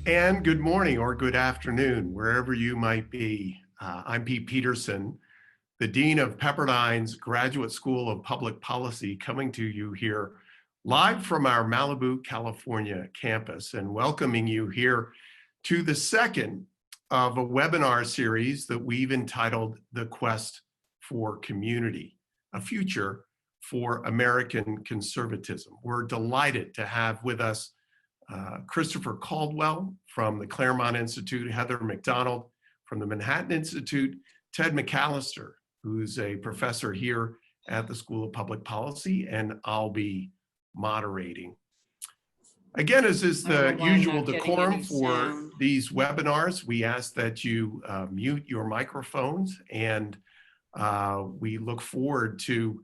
And good morning or good afternoon, wherever you might be. I'm Pete Peterson, the Dean of Pepperdine's Graduate School of Public Policy, coming to you here live from our Malibu, California campus, and welcoming you here to the second of a webinar series that we've entitled The Quest for Community, a future for American conservatism. We're delighted to have with us Christopher Caldwell from the Claremont Institute, Heather McDonald from the Manhattan Institute, Ted McAllister, who's a professor here at the School of Public Policy, and I'll be moderating. Again, as is the usual decorum for these webinars, we ask that you mute your microphones, and we look forward to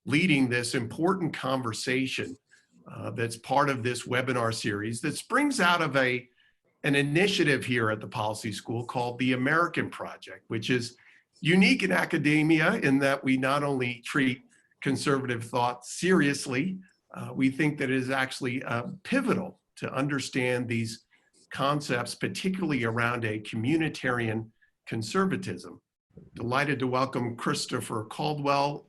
leading this important conversation that's part of this webinar series that springs out of an initiative here at the Policy School called the American Project, which is unique in academia in that we not only treat conservative thought seriously, we think that it is actually pivotal to understand these concepts, particularly around a communitarian conservatism. Delighted to welcome Christopher Caldwell.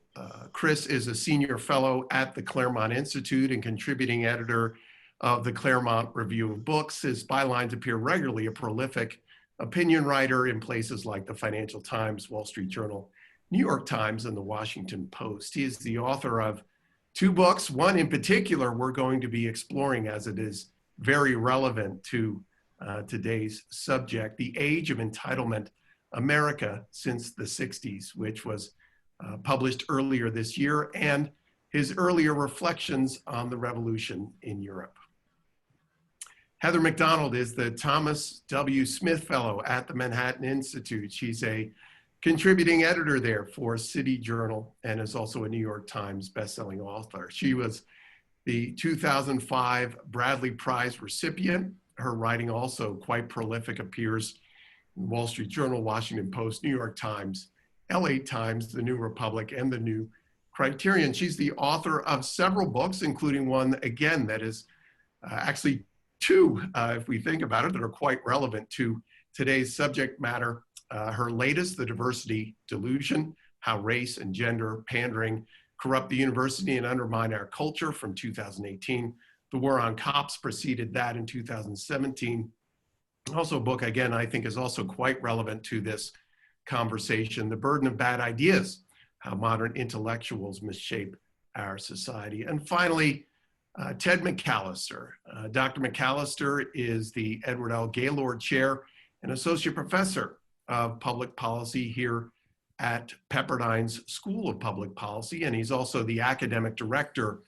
Chris is a senior fellow at the Claremont Institute and contributing editor of the Claremont Review of Books. His bylines appear regularly, a prolific opinion writer in places like the Financial Times, Wall Street Journal, New York Times, and the Washington Post. He is the author of two books, one in particular we're going to be exploring as it is very relevant to today's subject, The Age of Entitlement, America Since the 60s, which was published earlier this year, and his earlier reflections on the revolution in Europe. Heather McDonald is the Thomas W. Smith Fellow at the Manhattan Institute. She's a contributing editor there for City Journal and is also a New York Times bestselling author. She was the 2005 Bradley Prize recipient. Her writing, also quite prolific, appears in Wall Street Journal, Washington Post, New York Times, LA Times, The New Republic, and The New Criterion. She's the author of several books, including one, again, that is actually two, if we think about it, that are quite relevant to today's subject matter. Her latest, The Diversity Delusion, How Race and Gender Pandering Corrupt the University and Undermine Our Culture, from 2018. The War on Cops preceded that in 2017. Also a book, again, I think is also quite relevant to this conversation, The Burden of Bad Ideas, How Modern Intellectuals Misshape Our Society. And finally, Ted McAllister. Dr. McAllister is the Edward L. Gaylord Chair and Associate Professor of Public Policy here at Pepperdine's School of Public Policy, and he's also the academic director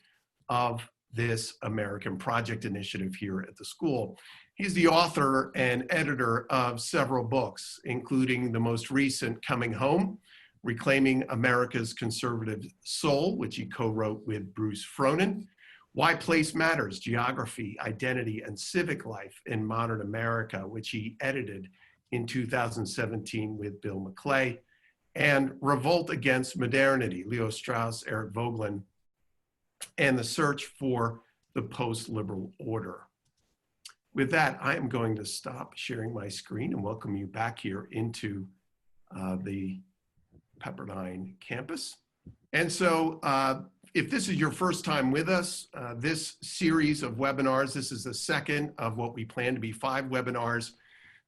of this American Project initiative here at the school. He's the author and editor of several books, including the most recent, Coming Home, Reclaiming America's Conservative Soul, which he co-wrote with Bruce Fronin, Why Place Matters, Geography, Identity, and Civic Life in Modern America, which he edited in 2017 with Bill McClay, and Revolt Against Modernity, Leo Strauss, Eric Voegelin, and The Search for the Post-Liberal Order. With that, I am going to stop sharing my screen and welcome you back here into the Pepperdine campus. And so if this is your first time with us, this series of webinars, this is the second of what we plan to be 5 webinars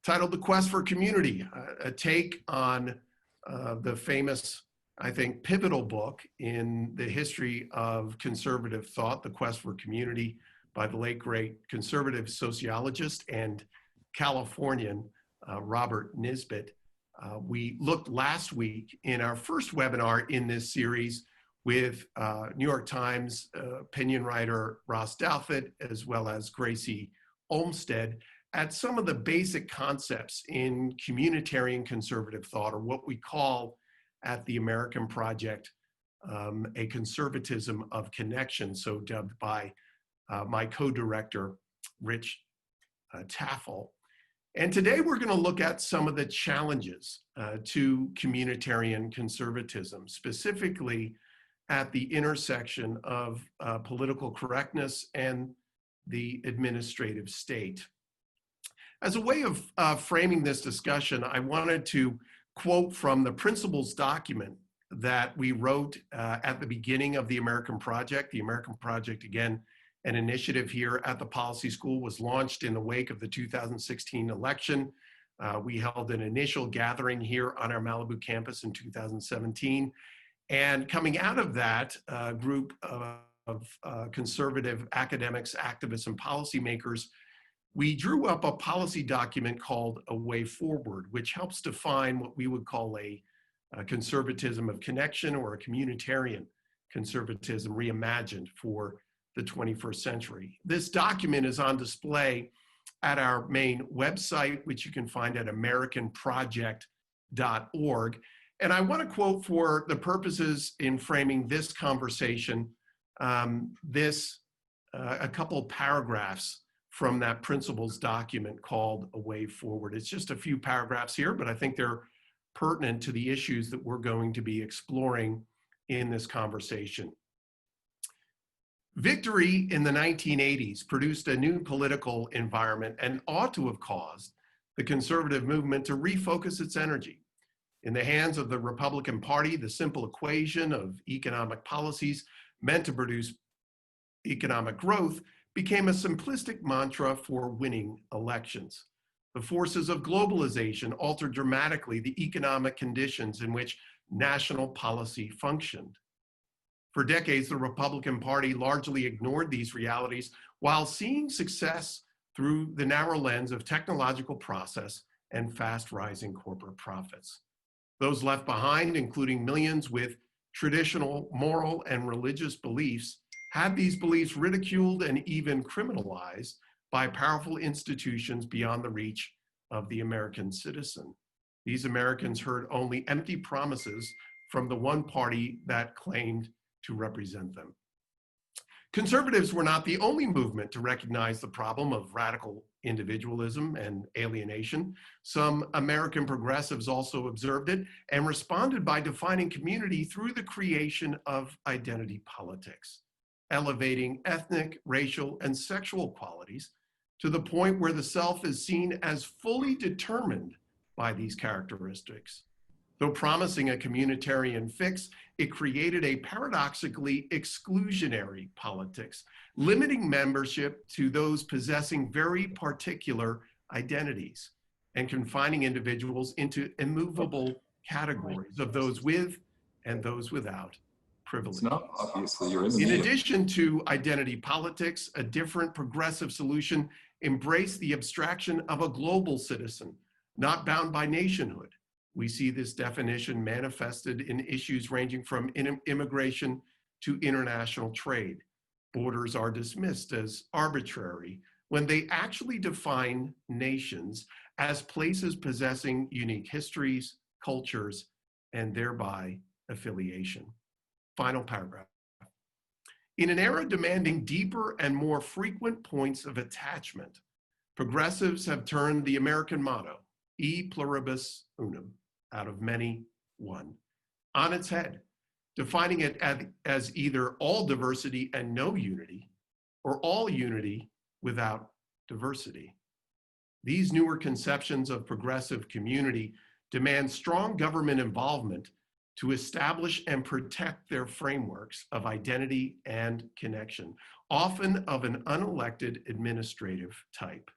titled The Quest for Community, a take on the famous, I think, pivotal book in the history of conservative thought, The Quest for Community, by the late, great conservative sociologist and Californian Robert Nisbet. We looked last week in our first webinar in this series with New York Times opinion writer Ross Douthat, as well as Gracie Olmstead, at some of the basic concepts in communitarian conservative thought, or what we call at the American Project a conservatism of connection, so dubbed by my co-director, Rich Taffel. And today we're going to look at some of the challenges to communitarian conservatism, specifically at the intersection of political correctness and the administrative state. As a way of framing this discussion, I wanted to quote from the principles document that we wrote at the beginning of the American Project. The American Project, again, an initiative here at the Policy School, was launched in the wake of the 2016 election. We held an initial gathering here on our Malibu campus in 2017. And coming out of that, a group of conservative academics, activists, and policymakers, we drew up a policy document called A Way Forward, which helps define what we would call a conservatism of connection, or a communitarian conservatism reimagined for the 21st century. This document is on display at our main website, which you can find at americanproject.org. And I want to quote, for the purposes in framing this conversation, a couple paragraphs from that principles document called A Way Forward. It's just a few paragraphs here, but I think they're pertinent to the issues that we're going to be exploring in this conversation. Victory in the 1980s produced a new political environment and ought to have caused the conservative movement to refocus its energy. In the hands of the Republican Party, the simple equation of economic policies meant to produce economic growth became a simplistic mantra for winning elections. The forces of globalization altered dramatically the economic conditions in which national policy functioned. For decades, the Republican Party largely ignored these realities while seeing success through the narrow lens of technological process and fast-rising corporate profits. Those left behind, including millions with traditional moral and religious beliefs, had these beliefs ridiculed and even criminalized by powerful institutions beyond the reach of the American citizen. These Americans heard only empty promises from the one party that claimed to represent them. Conservatives were not the only movement to recognize the problem of radical individualism and alienation. Some American progressives also observed it and responded by defining community through the creation of identity politics, elevating ethnic, racial, and sexual qualities to the point where the self is seen as fully determined by these characteristics. Though promising a communitarian fix, it created a paradoxically exclusionary politics, limiting membership to those possessing very particular identities and confining individuals into immovable categories of those with and those without privilege. It's not, obviously, you're in the In meeting. addition to identity politics, a different progressive solution embraced the abstraction of a global citizen, not bound by nationhood. We see this definition manifested in issues ranging from immigration to international trade. Borders are dismissed as arbitrary when they actually define nations as places possessing unique histories, cultures, and thereby affiliation. Final paragraph. In an era demanding deeper and more frequent points of attachment, progressives have turned the American motto, e pluribus unum, out of many, one, on its head, defining it as either all diversity and no unity, or all unity without diversity. These newer conceptions of progressive community demand strong government involvement to establish and protect their frameworks of identity and connection, often of an unelected administrative type.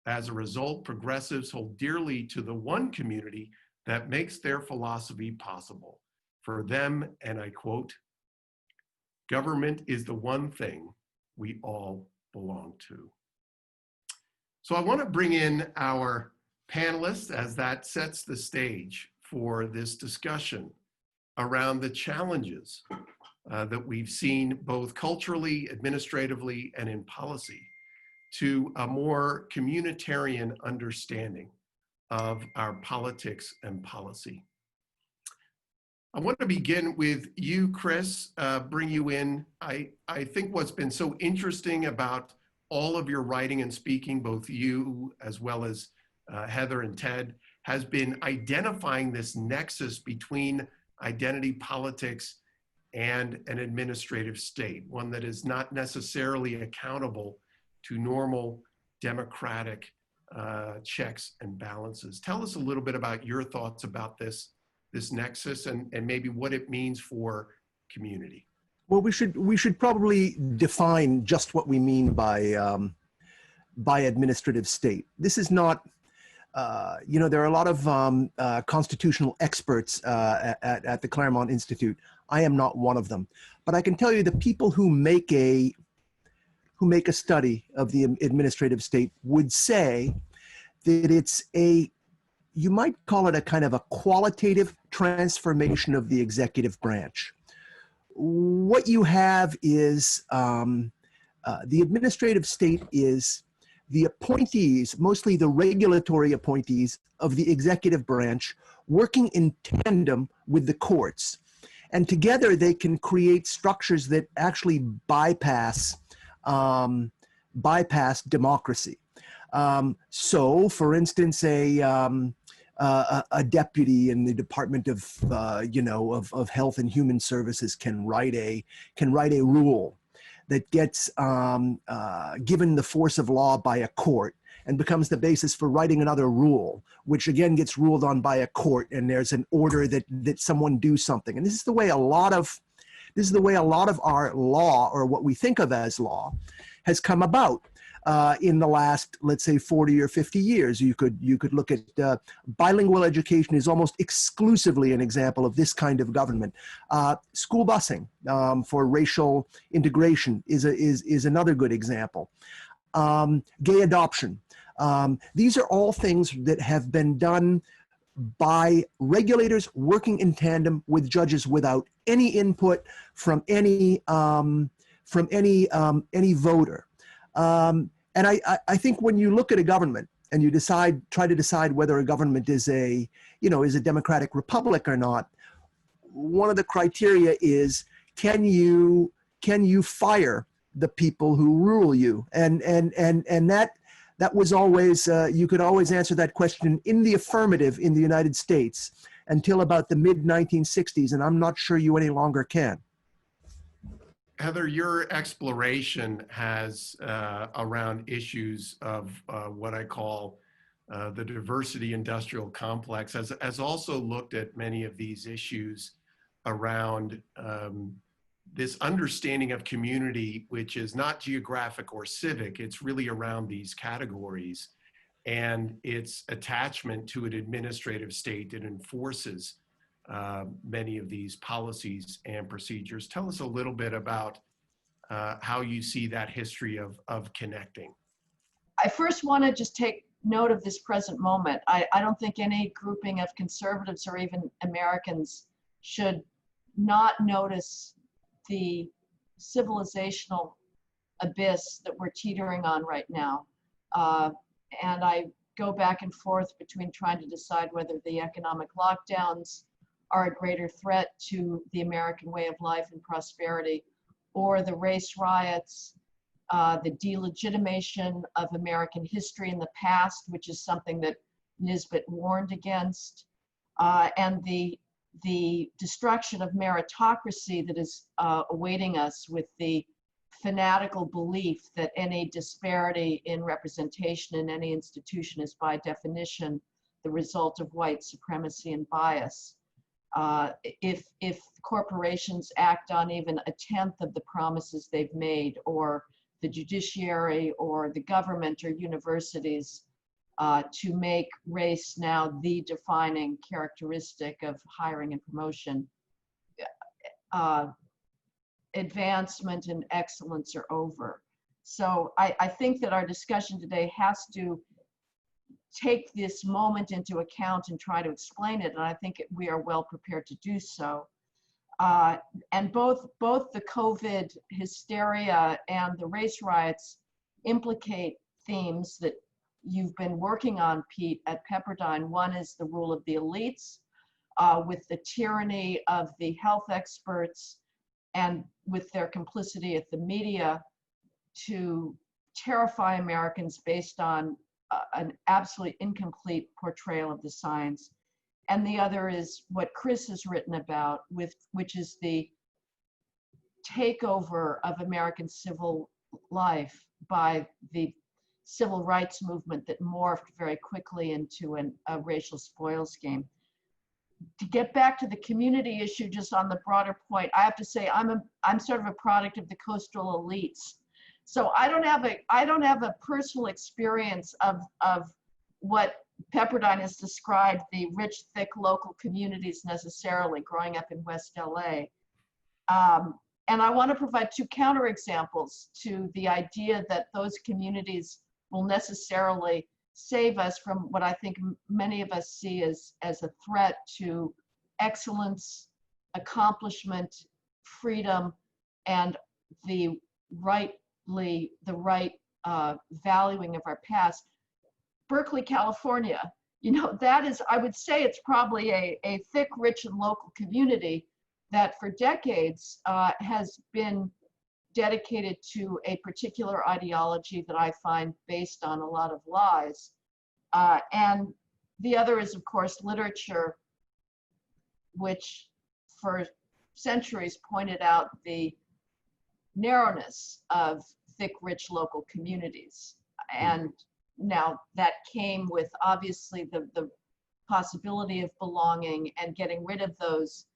As a result, progressives hold dearly to the one community that makes their philosophy possible. For them, and I quote, "Government is the one thing we all belong to." So I want to bring in our panelists as that sets the stage for this discussion around the challenges that we've seen both culturally, administratively, and in policy to a more communitarian understanding of our politics and policy. I want to begin with you, Chris, bring you in. I think what's been so interesting about all of your writing and speaking, both you as well as Heather and Ted, has been identifying this nexus between identity politics and an administrative state, one that is not necessarily accountable to normal democratic checks and balances. Tell us a little bit about your thoughts about this nexus and maybe what it means for community. Well, we should probably define just what we mean by administrative state. This is not, there are a lot of constitutional experts at the Claremont Institute. I am not one of them, but I can tell you the people who make a study of the administrative state would say that it's you might call it a kind of a qualitative transformation of the executive branch. What you have is the administrative state is the appointees, mostly the regulatory appointees of the executive branch, working in tandem with the courts. And together they can create structures that actually bypass democracy. So, for instance, a deputy in the Department of Health and Human Services can write a rule that gets given the force of law by a court and becomes the basis for writing another rule, which again gets ruled on by a court, and there's an order that someone do something. And this is the way a lot of our law, or what we think of as law, has come about. In the last, let's say, 40 or 50 years. You could look at bilingual education is almost exclusively an example of this kind of government. School busing for racial integration is another good example. Gay adoption. These are all things that have been done by regulators working in tandem with judges without any input from any voter. And I think when you look at a government and you try to decide whether a government is a democratic republic or not, one of the criteria is, can you fire the people who rule you? And that was always, you could always answer that question in the affirmative in the United States until about the mid-1960s, and I'm not sure you any longer can. Heather, your exploration has around issues of what I call the diversity industrial complex has also looked at many of these issues around this understanding of community, which is not geographic or civic. It's really around these categories and its attachment to an administrative state that enforces many of these policies and procedures. Tell us a little bit about how you see that history of connecting. I first want to just take note of this present moment. I don't think any grouping of conservatives or even Americans should not notice the civilizational abyss that we're teetering on right now. And I go back and forth between trying to decide whether the economic lockdowns are a greater threat to the American way of life and prosperity, or the race riots, the delegitimation of American history in the past, which is something that Nisbet warned against, and the destruction of meritocracy that is awaiting us with the fanatical belief that any disparity in representation in any institution is by definition the result of white supremacy and bias. If corporations act on even a tenth of the promises they've made, or the judiciary or the government or universities, to make race now the defining characteristic of hiring and promotion, advancement and excellence are over. So I think that our discussion today has to take this moment into account and try to explain it, and I think we are well prepared to do so. And both the COVID hysteria and the race riots implicate themes that you've been working on, Pete, at Pepperdine. One is the rule of the elites, with the tyranny of the health experts and with their complicity at the media to terrify Americans based on an absolutely incomplete portrayal of the science. And the other is what Chris has written about, which is the takeover of American civil life by the civil rights movement that morphed very quickly into a racial spoils game. To get back to the community issue, just on the broader point, I have to say I'm sort of a product of the coastal elites. So I don't have a personal experience of what Pepperdine has described, the rich, thick local communities necessarily growing up in West LA. And I want to provide two counterexamples to the idea that those communities will necessarily save us from what I think many of us see as a threat to excellence, accomplishment, freedom, and the right valuing of our past. Berkeley, California, you know, that is, I would say it's probably a thick, rich, and local community that for decades has been dedicated to a particular ideology that I find based on a lot of lies. And the other is, of course, literature, which for centuries pointed out the narrowness of thick, rich local communities. And now that came with obviously the possibility of belonging and getting rid of those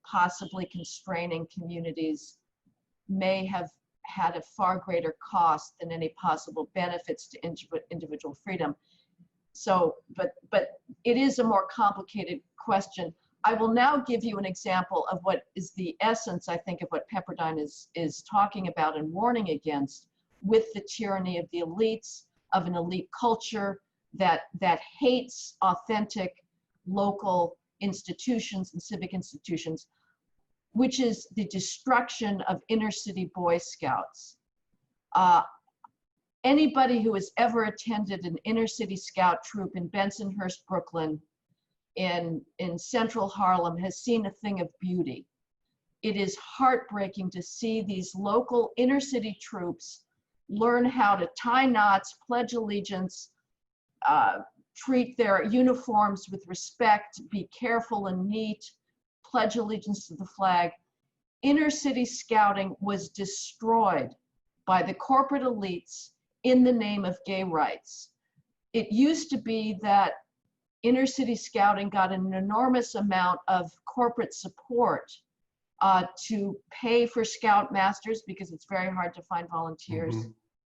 possibly constraining communities may have had a far greater cost than any possible benefits to individual freedom. So, but it is a more complicated question. I will now give you an example of what is the essence, I think, of what Pepperdine is talking about and warning against, with the tyranny of the elites, of an elite culture that hates authentic local institutions and civic institutions, which is the destruction of inner city Boy Scouts. Anybody who has ever attended an inner city scout troop in Bensonhurst, Brooklyn, in central Harlem, has seen a thing of beauty. It is heartbreaking to see these local inner city troops learn how to tie knots, pledge allegiance, treat their uniforms with respect, be careful and neat, pledge allegiance to the flag. Inner city scouting was destroyed by the corporate elites in the name of gay rights. It used to be that inner city scouting got an enormous amount of corporate support to pay for scout masters, because it's very hard to find volunteers.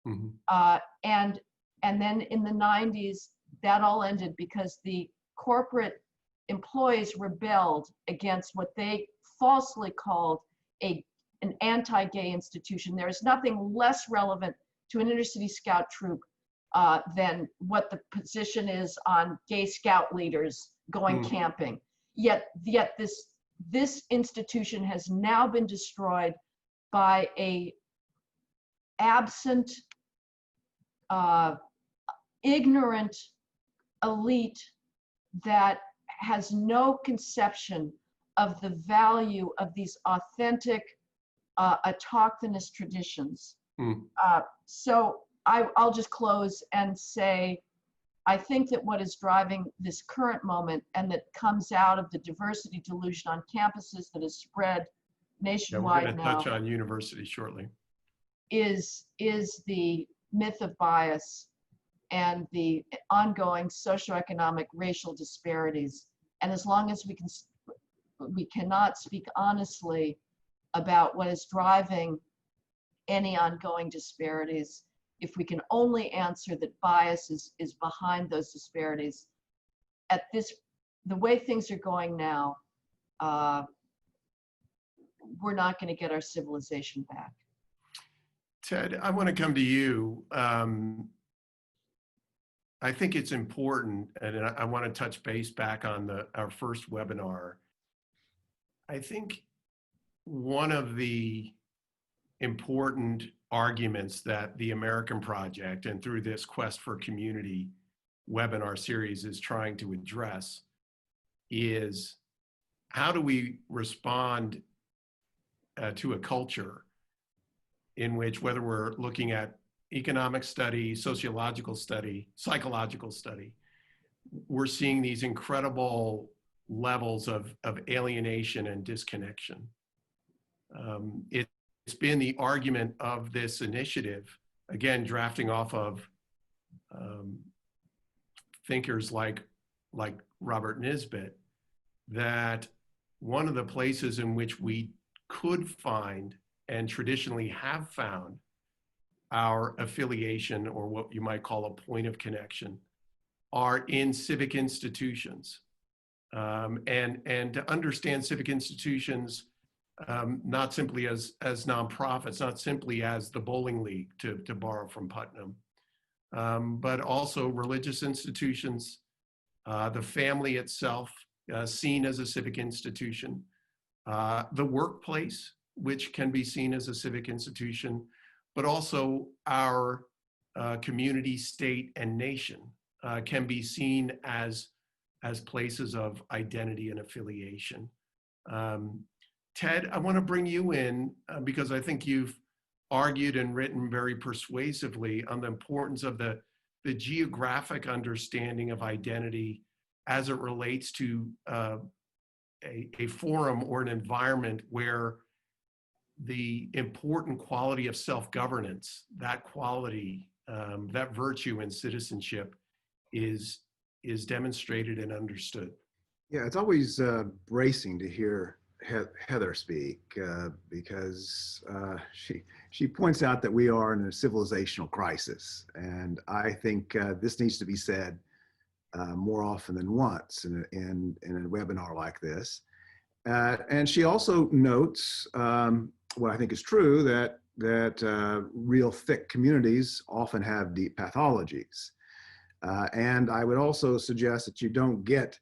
Mm-hmm. Mm-hmm. And then in the 90s, that all ended because the corporate employees rebelled against what they falsely called an anti-gay institution. There is nothing less relevant to an inner city scout troop than what the position is on gay scout leaders going camping. Yet this institution has now been destroyed by a absent, ignorant elite that has no conception of the value of these authentic autochthonous traditions. So I'll just close and say, I think that what is driving this current moment, and that comes out of the diversity delusion on campuses that has spread nationwide we're going to touch on universities shortly, is the myth of bias and the ongoing socioeconomic racial disparities. And as long as we cannot speak honestly about what is driving any ongoing disparities, if we can only answer that bias is behind those disparities, the way things are going now, we're not going to get our civilization back. Ted, I want to come to you. I think it's important, and I want to touch base back on our first webinar. I think one of the important arguments that the American Project, and through this Quest for Community webinar series, is trying to address is, how do we respond to a culture in which, whether we're looking at economic study, sociological study, psychological study, we're seeing these incredible levels of alienation and disconnection. It's been the argument of this initiative, again, drafting off of thinkers like Robert Nisbet, that one of the places in which we could find and traditionally have found our affiliation, or what you might call a point of connection, are in civic institutions. And to understand civic institutions, not simply as nonprofits, not simply as the bowling league, to borrow from Putnam, but also religious institutions, the family itself, seen as a civic institution, the workplace, which can be seen as a civic institution, but also our community, state, and nation can be seen as places of identity and affiliation. Ted, I want to bring you in because I think you've argued and written very persuasively on the importance of the geographic understanding of identity as it relates to a forum or an environment where the important quality of self-governance, that quality, that virtue in citizenship is demonstrated and understood. Yeah, it's always bracing to hear Heather speak because she points out that we are in a civilizational crisis, and I think this needs to be said more often than once in a webinar like this. And she also notes what I think is true, that real thick communities often have deep pathologies. And I would also suggest that you don't get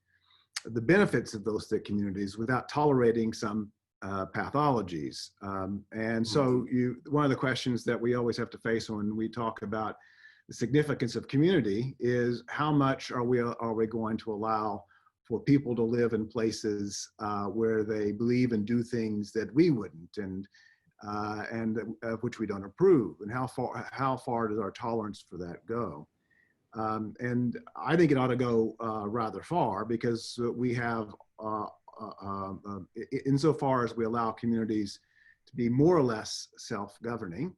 the benefits of those thick communities without tolerating some pathologies. And so one of the questions that we always have to face when we talk about the significance of community is how much are we going to allow for people to live in places where they believe and do things that we wouldn't, and of which we don't approve, and how far does our tolerance for that go? And I think it ought to go rather far, because we have, insofar as we allow communities to be more or less self-governing,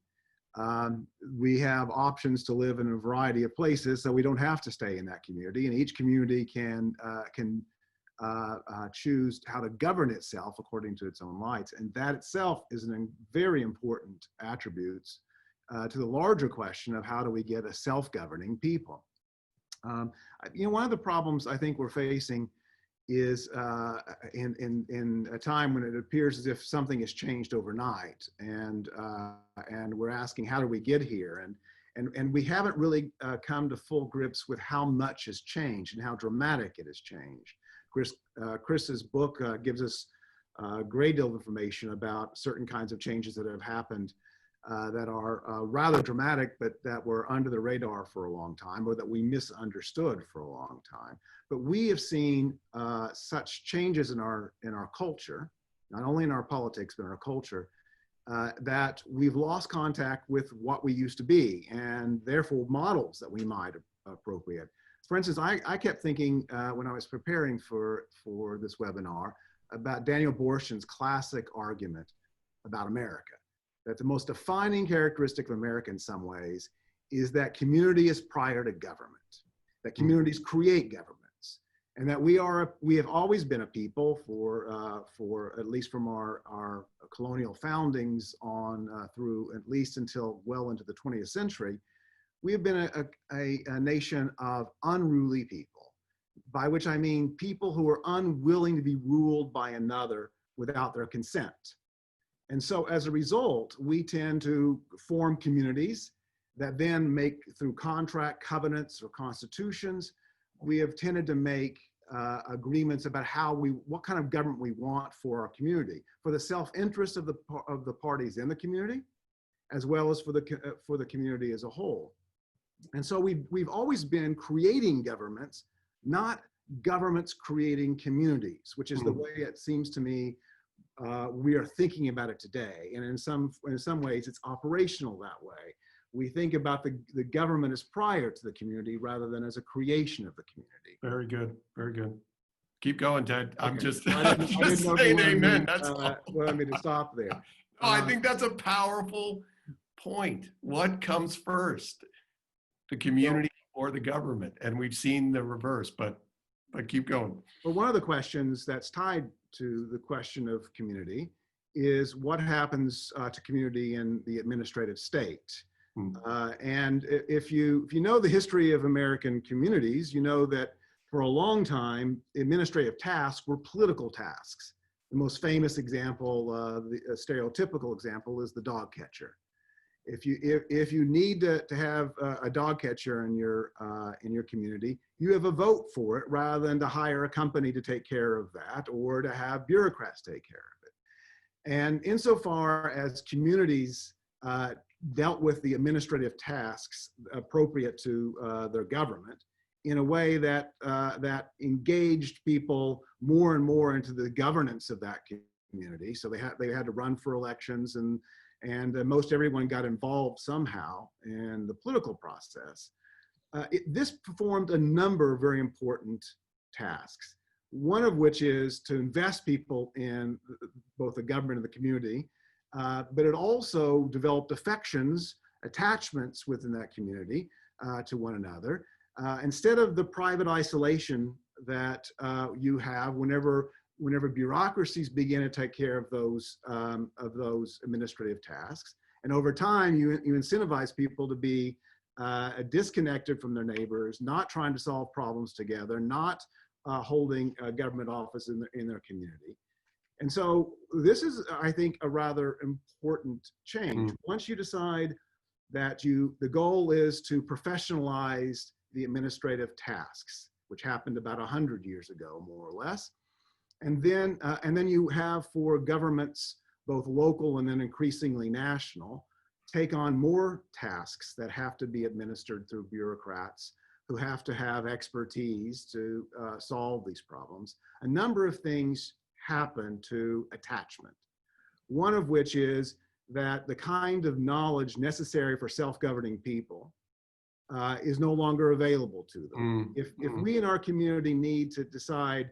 we have options to live in a variety of places, so we don't have to stay in that community, and each community can choose how to govern itself according to its own lights, and that itself is a very important attributes to the larger question of how do we get a self-governing people. One of the problems I think we're facing is in a time when it appears as if something has changed overnight, and we're asking, how do we get here? And we haven't really come to full grips with how much has changed and how dramatic it has changed. Chris's book gives us a great deal of information about certain kinds of changes that have happened that are rather dramatic, but that were under the radar for a long time, or that we misunderstood for a long time. But we have seen such changes in our culture, not only in our politics, but in our culture, that we've lost contact with what we used to be, and therefore models that we might appropriate. For instance, I kept thinking when I was preparing for this webinar about Daniel Borshin's classic argument about America, that the most defining characteristic of America in some ways is that community is prior to government, that communities create governments, and that we have always been a people for at least from our colonial foundings on through at least until well into the 20th century, we have been a nation of unruly people, by which I mean people who are unwilling to be ruled by another without their consent. And so as a result, we tend to form communities that then make, through contract, covenants, or constitutions, we have tended to make agreements about what kind of government we want for our community, for the self-interest of the parties in the community, as well as for the community as a whole. And so we've always been creating governments, not governments creating communities, which is the way it seems to me we are thinking about it today. And in some ways, it's operational that way. We think about the government as prior to the community rather than as a creation of the community. Very good, very good. Keep going, Ted. I'm Okay. just, I didn't know if you saying wanted amen. me, That's all. wanted me to stop there. No, I think that's a powerful point. What comes first? The community or the government. And we've seen the reverse, but keep going. Well, one of the questions that's tied to the question of community is what happens to community in the administrative state. And if you know the history of American communities, you know that for a long time, administrative tasks were political tasks. The most famous example, the stereotypical example, is the dog catcher. If you need to have a dog catcher in your community, you have a vote for it rather than to hire a company to take care of that or to have bureaucrats take care of it. And insofar as communities dealt with the administrative tasks appropriate to their government in a way that that engaged people more and more into the governance of that community, so they had to run for elections, and most everyone got involved somehow in the political process. This performed a number of very important tasks, one of which is to invest people in both the government and the community, but it also developed affections, attachments within that community to one another. Instead of the private isolation that you have whenever bureaucracies begin to take care of those administrative tasks, and over time you incentivize people to be disconnected from their neighbors, not trying to solve problems together, not holding government office in their community. And so this is, I think, a rather important change. Once you decide that the goal is to professionalize the administrative tasks, which happened about 100 years ago, more or less. And then you have for governments, both local and then increasingly national, take on more tasks that have to be administered through bureaucrats who have to have expertise to solve these problems. A number of things happen to attachment. One of which is that the kind of knowledge necessary for self-governing people is no longer available to them. If we in our community need to decide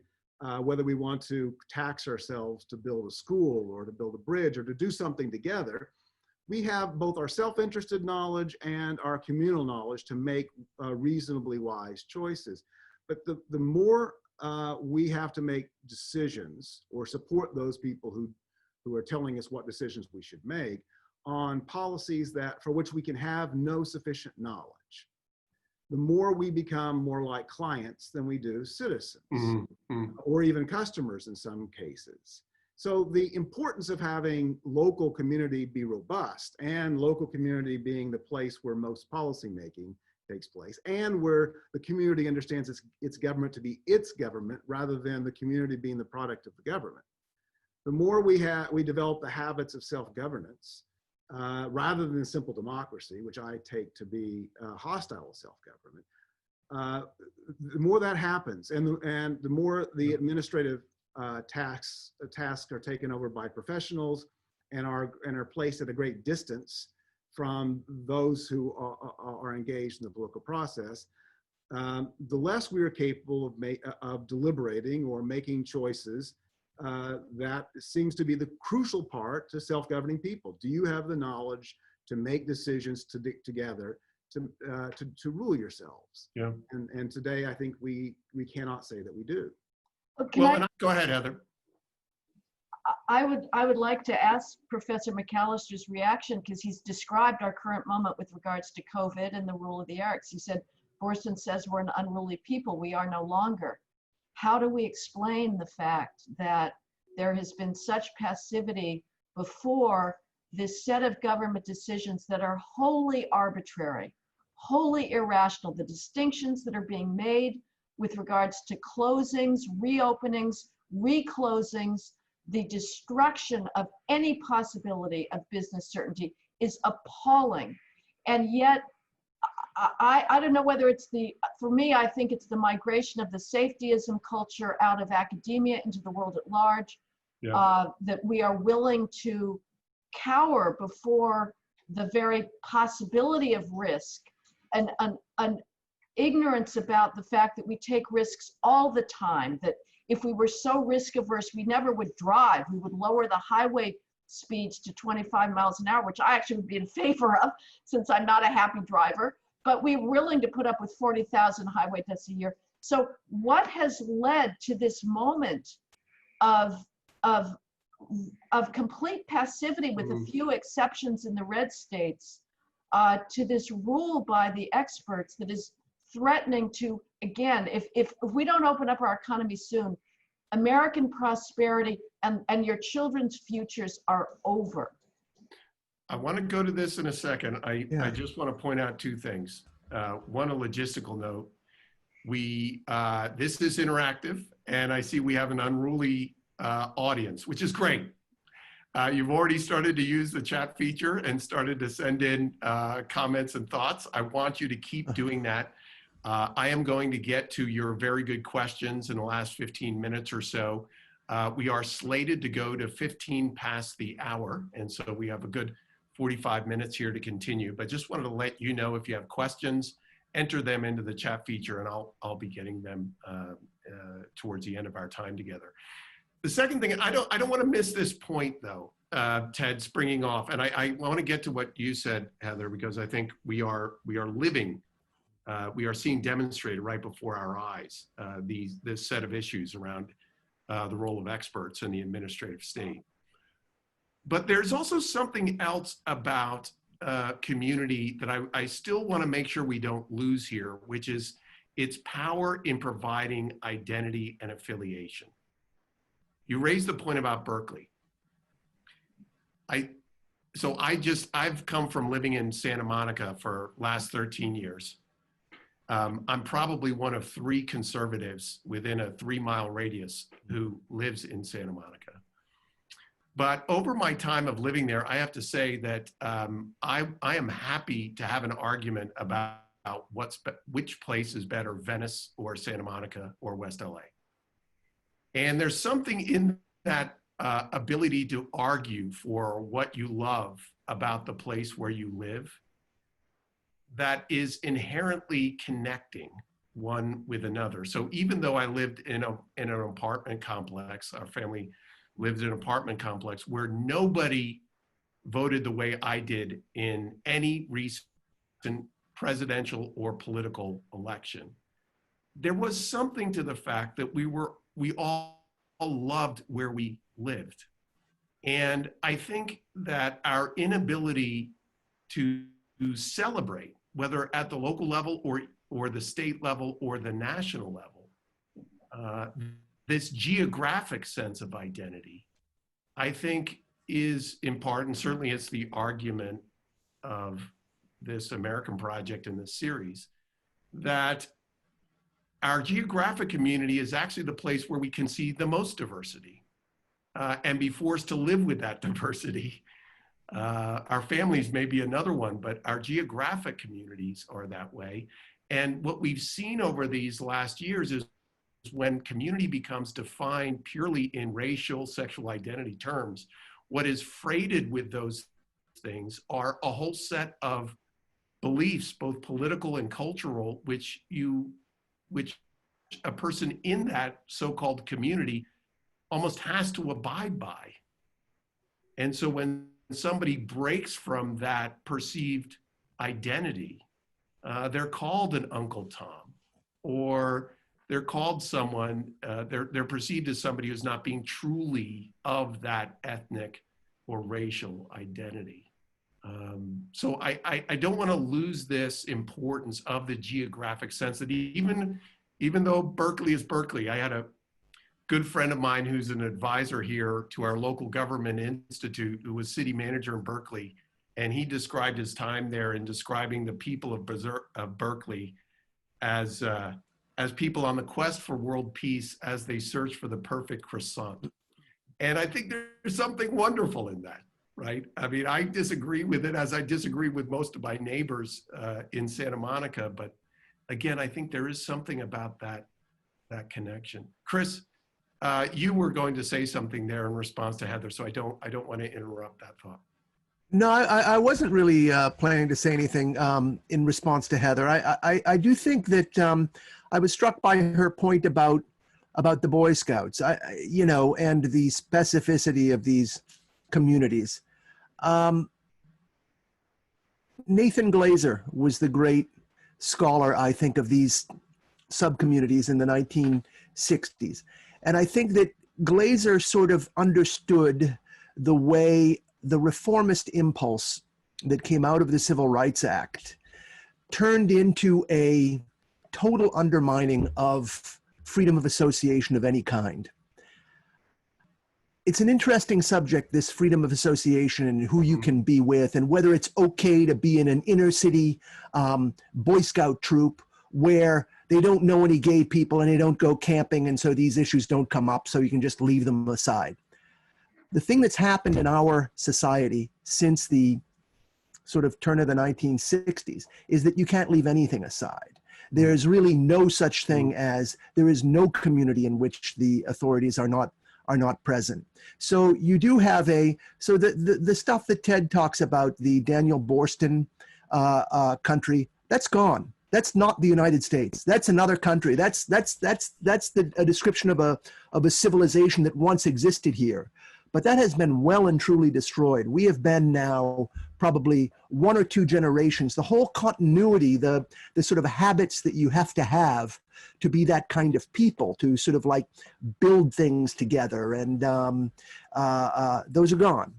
whether we want to tax ourselves to build a school or to build a bridge or to do something together, we have both our self-interested knowledge and our communal knowledge to make reasonably wise choices. But the more we have to make decisions or support those people who are telling us what decisions we should make on policies for which we can have no sufficient knowledge, the more we become more like clients than we do citizens, or even customers in some cases. So the importance of having local community be robust, and local community being the place where most policy making takes place, and where the community understands its government to be its government rather than the community being the product of the government. The more we develop the habits of self-governance, rather than simple democracy, which I take to be hostile to self-government, the more that happens, and the more the administrative tasks are taken over by professionals and are placed at a great distance from those who are engaged in the political process, the less we are capable of deliberating or making choices. That seems to be the crucial part to self-governing people. Do you have the knowledge to make decisions together to rule yourselves? Yeah. And today, I think we cannot say that we do. Go ahead, Heather. I would like to ask Professor McAllister's reaction, because he's described our current moment with regards to COVID and the rule of the arts. He said, Borson says we're an unruly people. We are no longer. How do we explain the fact that there has been such passivity before this set of government decisions that are wholly arbitrary, wholly irrational, the distinctions that are being made with regards to closings, reopenings, reclosings, the destruction of any possibility of business certainty is appalling. And yet, I don't know whether it's for me, I think it's the migration of the safetyism culture out of academia into the world at large, that we are willing to cower before the very possibility of risk, and an ignorance about the fact that we take risks all the time, that if we were so risk averse, we never would drive. We would lower the highway speeds to 25 miles an hour, which I actually would be in favor of, since I'm not a happy driver. but we're willing to put up with 40,000 highway deaths a year. So what has led to this moment of complete passivity, with a few exceptions in the red states, to this rule by the experts that is threatening to, again, if we don't open up our economy soon, American prosperity and your children's futures are over. I want to go to this in a second. I Yeah. just want to point out two things. One, a logistical note. This is interactive, and I see we have an unruly audience, which is great. You've already started to use the chat feature and started to send in comments and thoughts. I want you to keep doing that. I am going to get to your very good questions in the last 15 minutes or so. We are slated to go to 15 past the hour, and so we have a good 45 minutes here to continue. But just wanted to let you know, if you have questions, enter them into the chat feature, and I'll be getting them towards the end of our time together. The second thing, I don't want to miss this point though, Ted, springing off, and I want to get to what you said, Heather, because I think we are living, we are seeing demonstrated right before our eyes this set of issues around the role of experts in the administrative state. But there's also something else about community that I still want to make sure we don't lose here, which is its power in providing identity and affiliation. You raised the point about Berkeley. I've come from living in Santa Monica for last 13 years. I'm probably one of 3 conservatives within a 3-mile radius who lives in Santa Monica. But over my time of living there, I have to say that I am happy to have an argument about which place is better, Venice or Santa Monica or West LA. And there's something in that ability to argue for what you love about the place where you live that is inherently connecting one with another. So even though I lived in an apartment complex, our family lived in an apartment complex where nobody voted the way I did in any recent presidential or political election, there was something to the fact that we all loved where we lived. And I think that our inability to celebrate, whether at the local level or the state level or the national level, this geographic sense of identity, I think is in part, and certainly it's the argument of this American project in this series, that our geographic community is actually the place where we can see the most diversity and be forced to live with that diversity. Our families may be another one, but our geographic communities are that way. And what we've seen over these last years is when community becomes defined purely in racial, sexual identity terms, what is freighted with those things are a whole set of beliefs, both political and cultural, which a person in that so-called community almost has to abide by. And so when somebody breaks from that perceived identity, they're called an Uncle Tom, or they're called someone, they're perceived as somebody who's not being truly of that ethnic or racial identity. So I don't want to lose this importance of the geographic sense that even though Berkeley is Berkeley, I had a good friend of mine who's an advisor here to our local government institute who was city manager in Berkeley. And he described his time there in describing the people of Berkeley as people on the quest for world peace as they search for the perfect croissant. And I think there's something wonderful in that, right? I mean, I disagree with it as I disagree with most of my neighbors in Santa Monica. But again, I think there is something about that connection. Chris, you were going to say something there in response to Heather, so I don't want to interrupt that thought. No, I wasn't really planning to say anything in response to Heather. I do think that I was struck by her point about the Boy Scouts, and the specificity of these communities. Nathan Glazer was the great scholar, I think, of these subcommunities in the 1960s. And I think that Glaser sort of understood the way the reformist impulse that came out of the Civil Rights Act turned into a total undermining of freedom of association of any kind. It's an interesting subject, this freedom of association and who you can be with, and whether it's okay to be in an inner city Boy Scout troop where they don't know any gay people and they don't go camping, and so these issues don't come up, so you can just leave them aside. The thing that's happened in our society since the sort of turn of the 1960s is that you can't leave anything aside. There's really no such thing as, there is no community in which the authorities are not present. So you do have so the stuff that Ted talks about, the Daniel Boorstin country, that's gone. That's not the United States. That's another country. That's a description of a civilization that once existed here. But that has been well and truly destroyed. We have been now probably 1 or 2 generations. The whole continuity, the sort of habits that you have to be that kind of people, to sort of like build things together, and those are gone.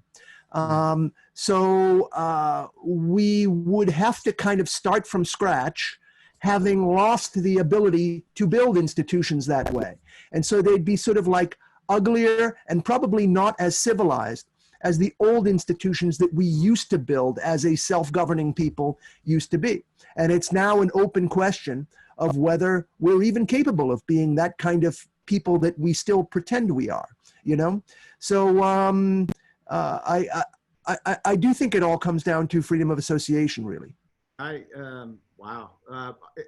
So we would have to kind of start from scratch, having lost the ability to build institutions that way. And so they'd be sort of like uglier and probably not as civilized as the old institutions that we used to build as a self-governing people used to be. And it's now an open question of whether we're even capable of being that kind of people that we still pretend we are, you know? So I do think it all comes down to freedom of association, really. Wow.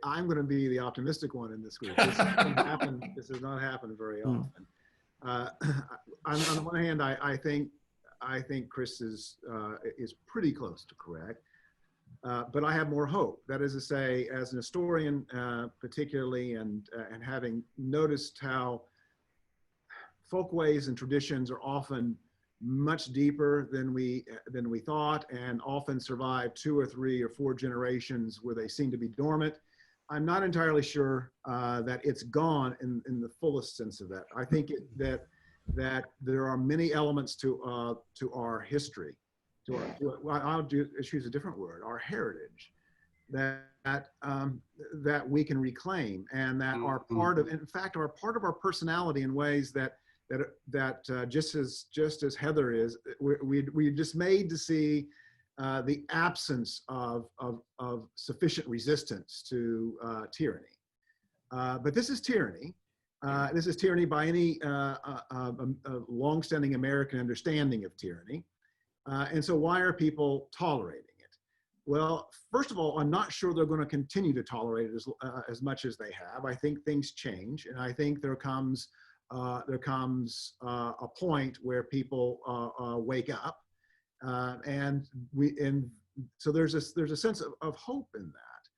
I'm going to be the optimistic one in this group. This has not happened very often. On the one hand, I think Chris is pretty close to correct, but I have more hope. That is to say, as an historian, particularly, and having noticed how folkways and traditions are often much deeper than we thought, and often survive 2 or 3 or 4 generations where they seem to be dormant. I'm not entirely sure that it's gone in the fullest sense of that. I think that there are many elements to our history, I'll choose a different word, our heritage, that we can reclaim, and that are part of, in fact, are part of our personality in ways that just as Heather is, we just made to see the absence of sufficient resistance to tyranny. But this is tyranny. This is tyranny by any longstanding American understanding of tyranny. And so why are people tolerating it? Well, first of all, I'm not sure they're going to continue to tolerate it as much as they have. I think things change, and I think there comes a point where people wake up. And so there's a sense of hope in that.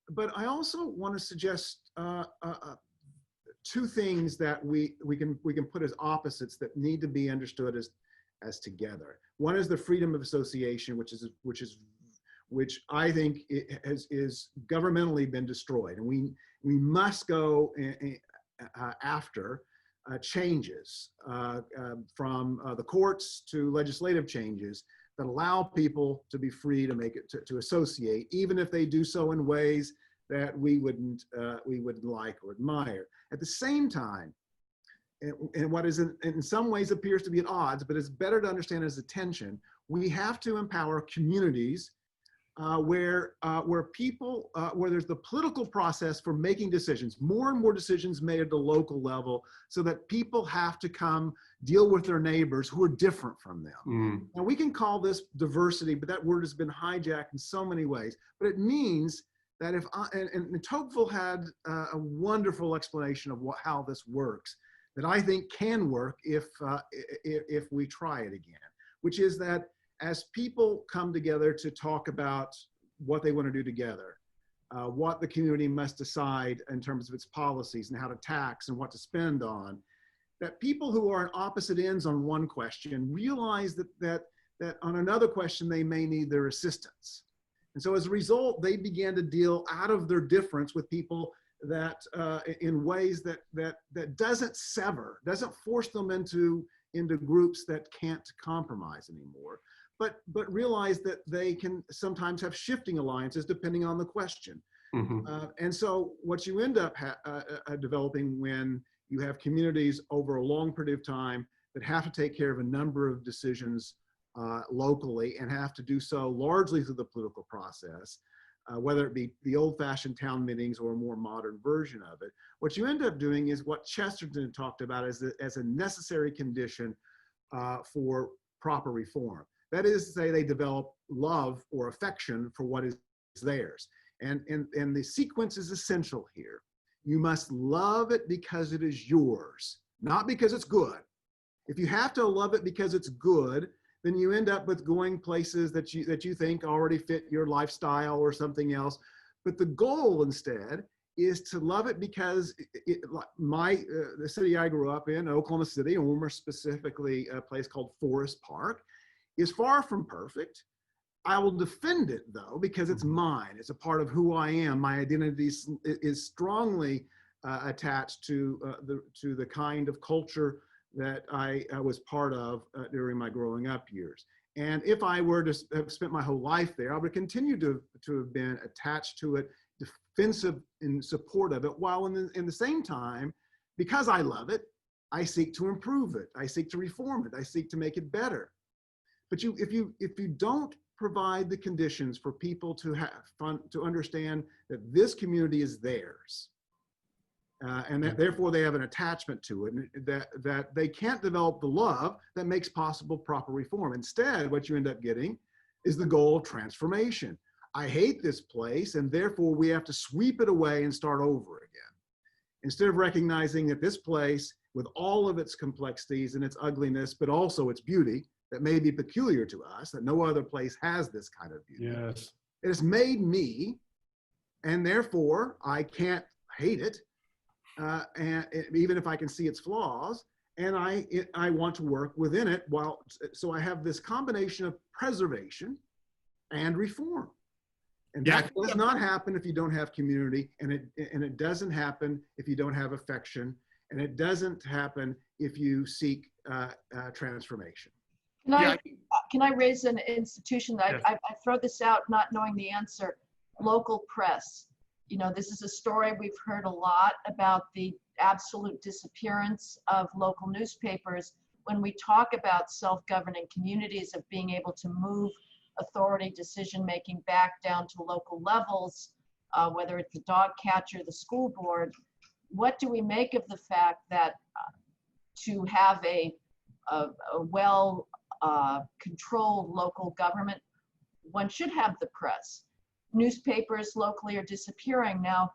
But I also want to suggest 2 things that we can put as opposites that need to be understood as together. One is the freedom of association, which I think is governmentally been destroyed, and we must go after changes from the courts to legislative changes that allow people to be free to make it to associate, even if they do so in ways that we wouldn't like or admire. At the same time, and what is in some ways appears to be at odds, but it's better to understand as a tension, we have to empower communities where people, where there's the political process for making decisions, more and more decisions made at the local level, so that people have to come deal with their neighbors who are different from them. Now, we can call this diversity, but that word has been hijacked in so many ways. But it means that if and Tocqueville had a wonderful explanation of how this works, that I think can work if we try it again, which is that as people come together to talk about what they want to do together, what the community must decide in terms of its policies and how to tax and what to spend on, that people who are on opposite ends on one question realize that on another question they may need their assistance. And so as a result, they began to deal out of their difference with people that in ways that doesn't sever, doesn't force them into groups that can't compromise anymore, but realize that they can sometimes have shifting alliances depending on the question. And so what you end up developing when you have communities over a long period of time that have to take care of a number of decisions locally and have to do so largely through the political process, whether it be the old-fashioned town meetings or a more modern version of it, what you end up doing is what Chesterton talked about as a necessary condition for proper reform. That is to say, they develop love or affection for what is theirs. And the sequence is essential here. You must love it because it is yours, not because it's good. If you have to love it because it's good, then you end up with going places that you think already fit your lifestyle or something else. But the goal instead is to love it because the city I grew up in, Oklahoma City, or more specifically a place called Forest Park, is far from perfect. I will defend it though, because it's mine. It's a part of who I am. My identity is strongly attached to the kind of culture that I was part of during my growing up years. And if I were to have spent my whole life there, I would continue to have been attached to it, defensive in support of it, while in the same time, because I love it, I seek to improve it. I seek to reform it. I seek to make it better. But if you don't provide the conditions for people to have fun, to understand that this community is theirs, and that therefore they have an attachment to it, and that they can't develop the love that makes possible proper reform. Instead, what you end up getting is the goal of transformation. I hate this place, and therefore we have to sweep it away and start over again. Instead of recognizing that this place, with all of its complexities and its ugliness, but also its beauty, that may be peculiar to us, that no other place has this kind of beauty. Yes. It has made me, and therefore I can't hate it, even if I can see its flaws, and I want to work within it so I have this combination of preservation and reform. And that does not happen if you don't have community, and it doesn't happen if you don't have affection, and it doesn't happen if you seek transformation. Can I raise an institution that I throw this out not knowing the answer? Local press. You know, this is a story we've heard a lot about, the absolute disappearance of local newspapers. When we talk about self-governing communities, of being able to move authority decision-making back down to local levels, whether it's the dog catcher, the school board, what do we make of the fact that to have a well controlled local government, one should have the press? Newspapers locally are disappearing now.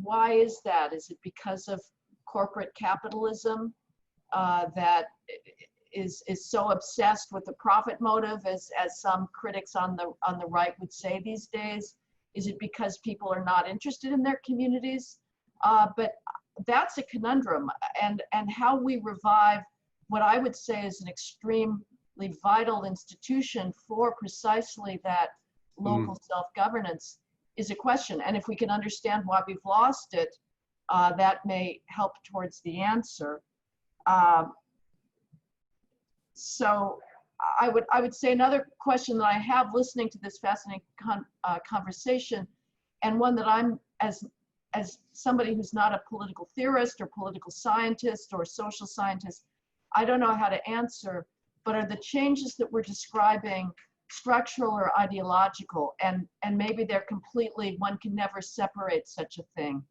Why is that? Is it because of corporate capitalism that is so obsessed with the profit motive, as some critics on the right would say these days? Is it because people are not interested in their communities? But that's a conundrum, and how we revive what I would say is an extremely vital institution for precisely that local self-governance is a question. And if we can understand why we've lost it, that may help towards the answer. So I would say another question that I have listening to this fascinating conversation, and one that I'm, as somebody who's not a political theorist or political scientist or social scientist, I don't know how to answer, but are the changes that we're describing structural or ideological? And maybe they're completely, one can never separate such a thing,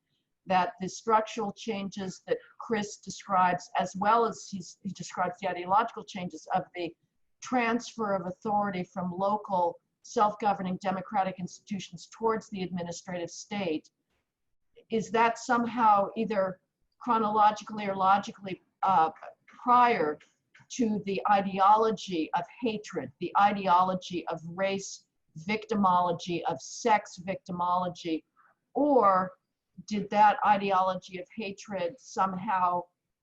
that the structural changes that Chris describes, as well as he describes the ideological changes of the transfer of authority from local self-governing democratic institutions towards the administrative state, is that somehow either chronologically or logically prior to the ideology of hatred, the ideology of race victimology, of sex victimology, or did that ideology of hatred somehow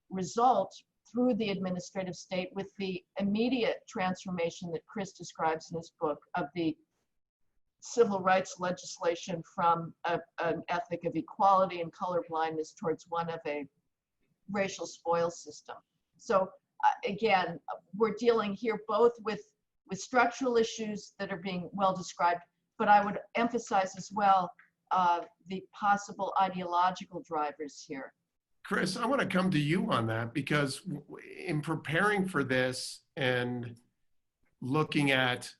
result through the administrative state with the immediate transformation that Chris describes in his book of the civil rights legislation from an ethic of equality and colorblindness towards one of a racial spoil system. So again, we're dealing here both with structural issues that are being well described, but I would emphasize as well the possible ideological drivers here. Chris, I want to come to you on that, because in preparing for this and looking at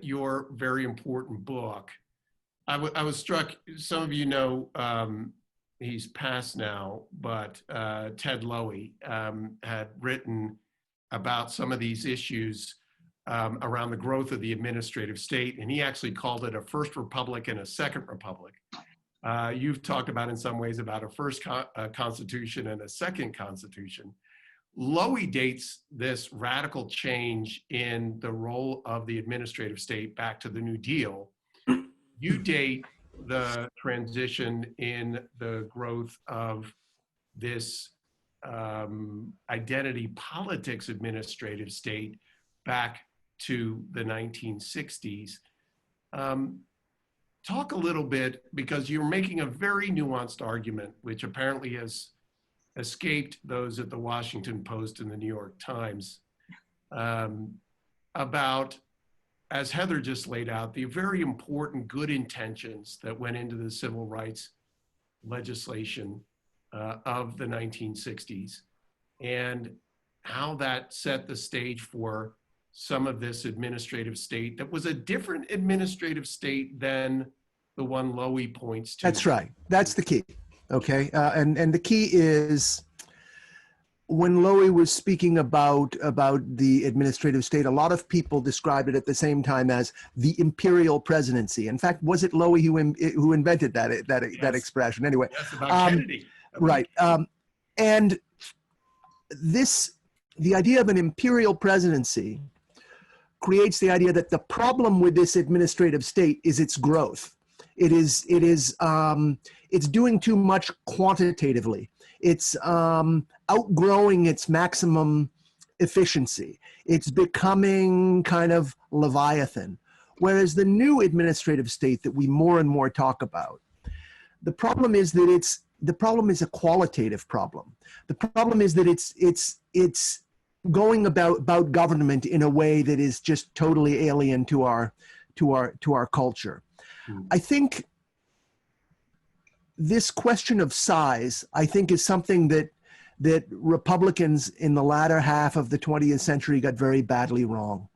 your very important book, I was struck. Some of you know, he's passed now, but Ted Lowy had written about some of these issues around the growth of the administrative state, and he actually called it a first republic and a second republic. You've talked about, in some ways, about a first constitution and a second constitution. Lowy dates this radical change in the role of the administrative state back to the New Deal. You date the transition in the growth of this identity politics administrative state back to the 1960s. Talk a little bit, because you're making a very nuanced argument, which apparently has escaped those at the Washington Post and the New York Times, about, as Heather just laid out, the very important good intentions that went into the civil rights legislation of the 1960s, and how that set the stage for some of this administrative state that was a different administrative state than the one Lowy points to. That's right. That's the key. Okay. And the key is, when Lowy was speaking about the administrative state, a lot of people described it at the same time as the imperial presidency. In fact, was it Lowy who invented that expression? Anyway, Yes, about Kennedy. Right. And the idea of an imperial presidency creates the idea that the problem with this administrative state is its growth. It's doing too much quantitatively. It's outgrowing its maximum efficiency. It's becoming kind of Leviathan. Whereas the new administrative state that we more and more talk about, the problem is that the problem is a qualitative problem. The problem is that it's going about government in a way that is just totally alien to our culture. I think this question of size, I think, is something that Republicans in the latter half of the 20th century got very badly wrong.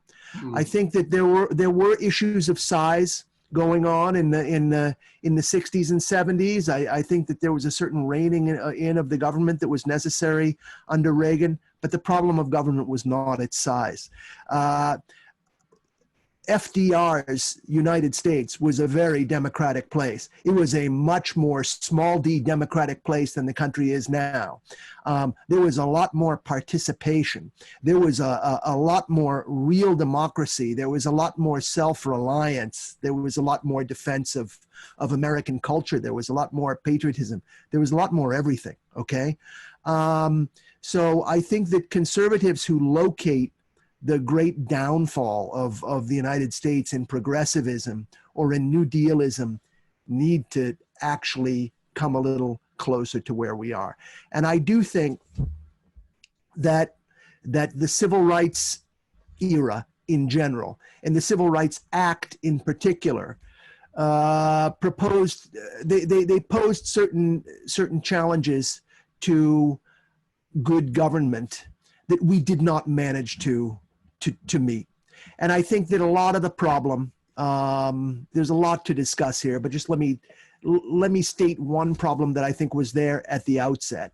I think that there were issues of size going on in the 60s and 70s. I think that there was a certain reining in of the government that was necessary under Reagan, but the problem of government was not its size. FDR's United States was a very democratic place. It was a much more small d democratic place than the country is now. There was a lot more participation. There was a lot more real democracy. There was a lot more self-reliance. There was a lot more defense of American culture. There was a lot more patriotism. There was a lot more everything, okay? So I think that conservatives who locate the great downfall of the United States in progressivism or in New Dealism need to actually come a little closer to where we are. And I do think that the Civil Rights era in general, and the Civil Rights Act in particular, posed certain challenges to good government that we did not manage to meet. And I think that a lot of the problem, there's a lot to discuss here, but just let me state one problem that I think was there at the outset.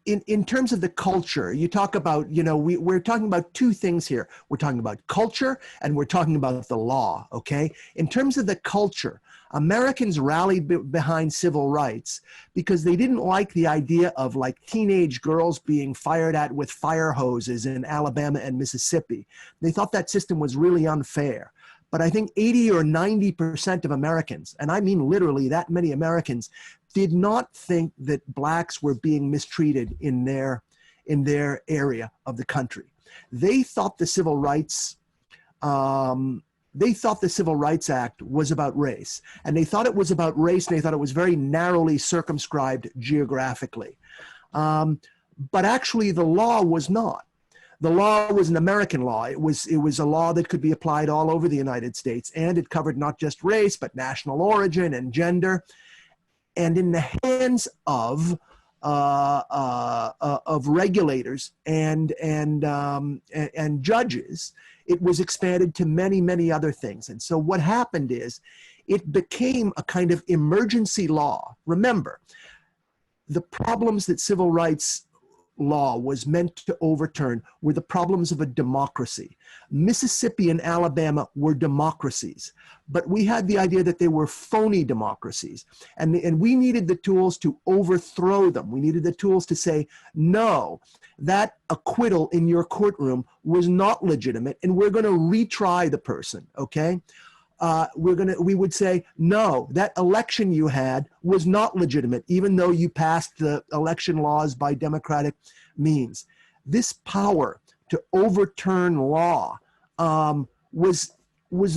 In terms of the culture, you talk about, we're talking about two things here. We're talking about culture and we're talking about the law, okay? In terms of the culture, Americans rallied behind civil rights because they didn't like the idea of like teenage girls being fired at with fire hoses in Alabama and Mississippi. They thought that system was really unfair. But I think 80 or 90% of Americans, and I mean literally that many Americans, did not think that blacks were being mistreated in their area of the country. They thought the Civil Rights Act was about race, and they thought it was about race, and they thought it was very narrowly circumscribed geographically. But actually, the law was not. The law was an American law. It was a law that could be applied all over the United States, and it covered not just race, but national origin and gender. And in the hands of regulators and judges, it was expanded to many, many other things. And so what happened is it became a kind of emergency law. Remember, the problems that civil rights law was meant to overturn were the problems of a democracy. Mississippi and Alabama were democracies, but we had the idea that they were phony democracies, and we needed the tools to overthrow them. We needed the tools to say, no, that acquittal in your courtroom was not legitimate, and we're going to retry the person, okay? We would say, no, that election you had was not legitimate, even though you passed the election laws by democratic means. This power to overturn law was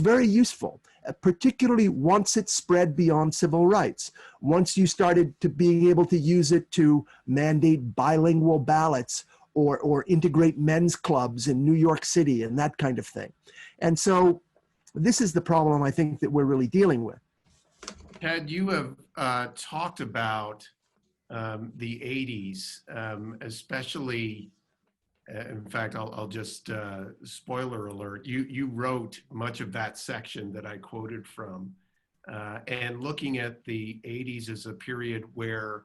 very useful, particularly once it spread beyond civil rights. Once you started to being able to use it to mandate bilingual ballots or integrate men's clubs in New York City and that kind of thing. And so this is the problem I think that we're really dealing with. Ted, you have talked about the 80s, especially, in fact, I'll just, spoiler alert, you wrote much of that section that I quoted from, and looking at the 80s as a period where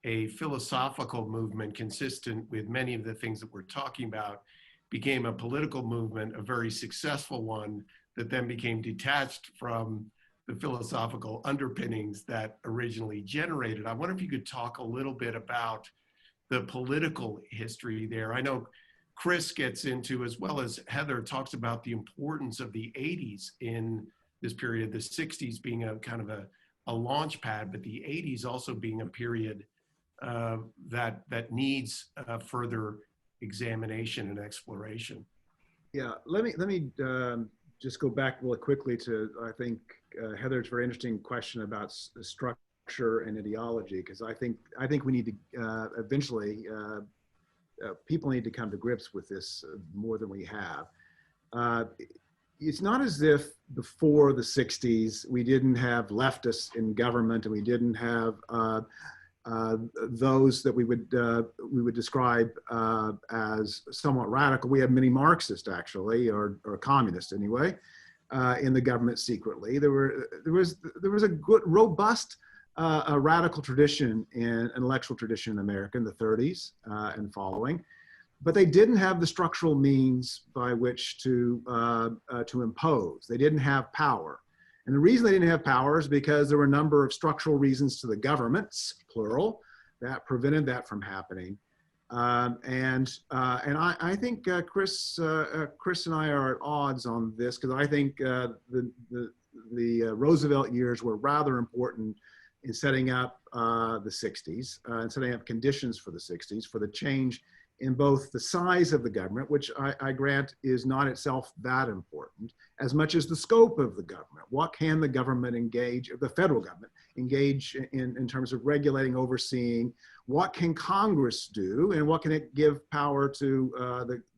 a philosophical movement consistent with many of the things that we're talking about became a political movement, a very successful one, that then became detached from the philosophical underpinnings that originally generated. I wonder if you could talk a little bit about the political history there. I know Chris gets into, as well as Heather, talks about the importance of the 80s in this period, the 60s being a kind of a launch pad, but the 80s also being a period that needs further examination and exploration. Yeah, let me just go back really quickly to, I think, Heather's very interesting question about structure and ideology, because I think we need to eventually, people need to come to grips with this more than we have. It's not as if before the 60s we didn't have leftists in government and we didn't have those that we would describe as somewhat radical. We had many Marxists, actually, or communists anyway, in the government secretly. There was a good, robust radical tradition and intellectual tradition in America in the 30s and following, but they didn't have the structural means by which to impose. They didn't have power. And the reason they didn't have power is because there were a number of structural reasons to the governments, plural, that prevented that from happening. And I think Chris and I are at odds on this, because I think the Roosevelt years were rather important in setting up the 60s and setting up conditions for the 60s for the change in both the size of the government, which I grant is not itself that important, as much as the scope of the government. What can the government engage, the federal government, engage in terms of regulating, overseeing? What can Congress do, and what can it give power to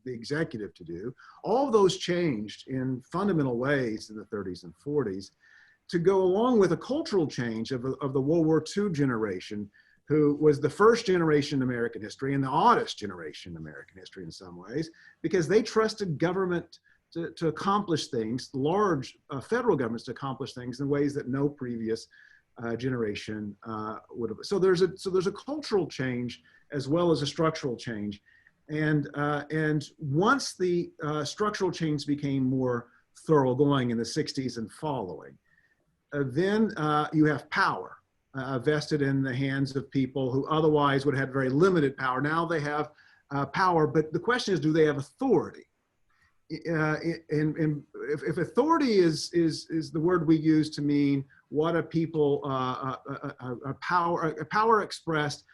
the executive to do? All of those changed in fundamental ways in the 30s and 40s to go along with a cultural change of the World War II generation, who was the first generation in American history and the oddest generation in American history in some ways, because they trusted government to accomplish things, large federal governments to accomplish things in ways that no previous generation would have. So there's a cultural change as well as a structural change, and once the structural change became more thoroughgoing in the 60s and following, then you have power. Vested in the hands of people who otherwise would have had very limited power. Now they have power, but the question is, do they have authority? And if authority is the word we use to mean what a people, a power expressed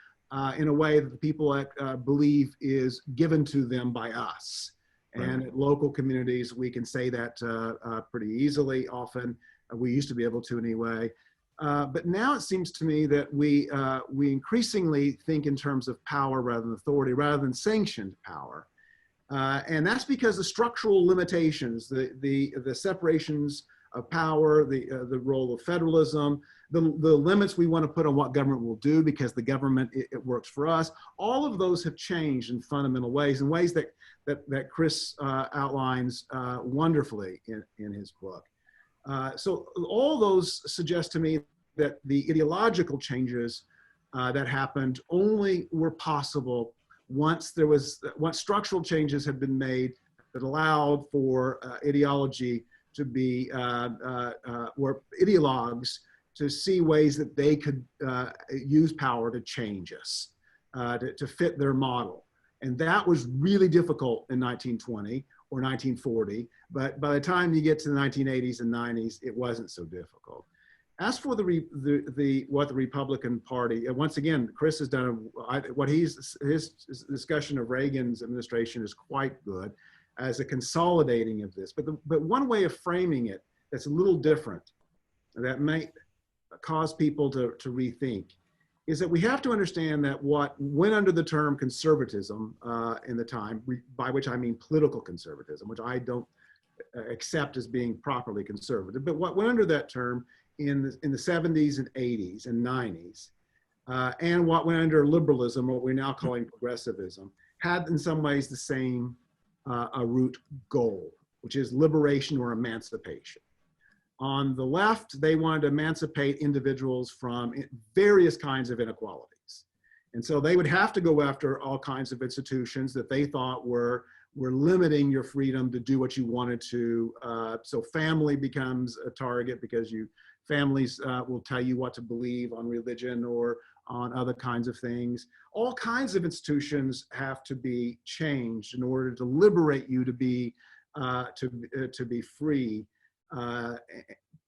in a way that the people believe is given to them by us. And at local communities, we can say that pretty easily often. We used to be able to anyway. But now it seems to me that we increasingly think in terms of power rather than authority, rather than sanctioned power. And that's because the structural limitations, the separations of power, the role of federalism, the limits we want to put on what government will do because the government, it works for us. All of those have changed in fundamental ways, in ways that Chris outlines wonderfully in his book. So all those suggest to me that the ideological changes that happened only were possible once structural changes had been made that allowed for ideology to be, or ideologues to see ways that they could use power to change us, to fit their model. And that was really difficult in 1920 or 1940, but by the time you get to the 1980s and 90s, it wasn't so difficult. As for what the Republican Party, once again, Chris has done his discussion of Reagan's administration is quite good as a consolidating of this. But one way of framing it that's a little different, that might cause people to rethink, is that we have to understand that what went under the term conservatism in the time, by which I mean political conservatism, which I don't accept as being properly conservative, but what went under that term in the 70s and 80s and 90s, and what went under liberalism, or what we're now calling progressivism, had in some ways the same root goal, which is liberation or emancipation. On the left, they wanted to emancipate individuals from various kinds of inequalities. And so they would have to go after all kinds of institutions that they thought were limiting your freedom to do what you wanted to. So family becomes a target because families will tell you what to believe on religion or on other kinds of things. All kinds of institutions have to be changed in order to liberate you to be free.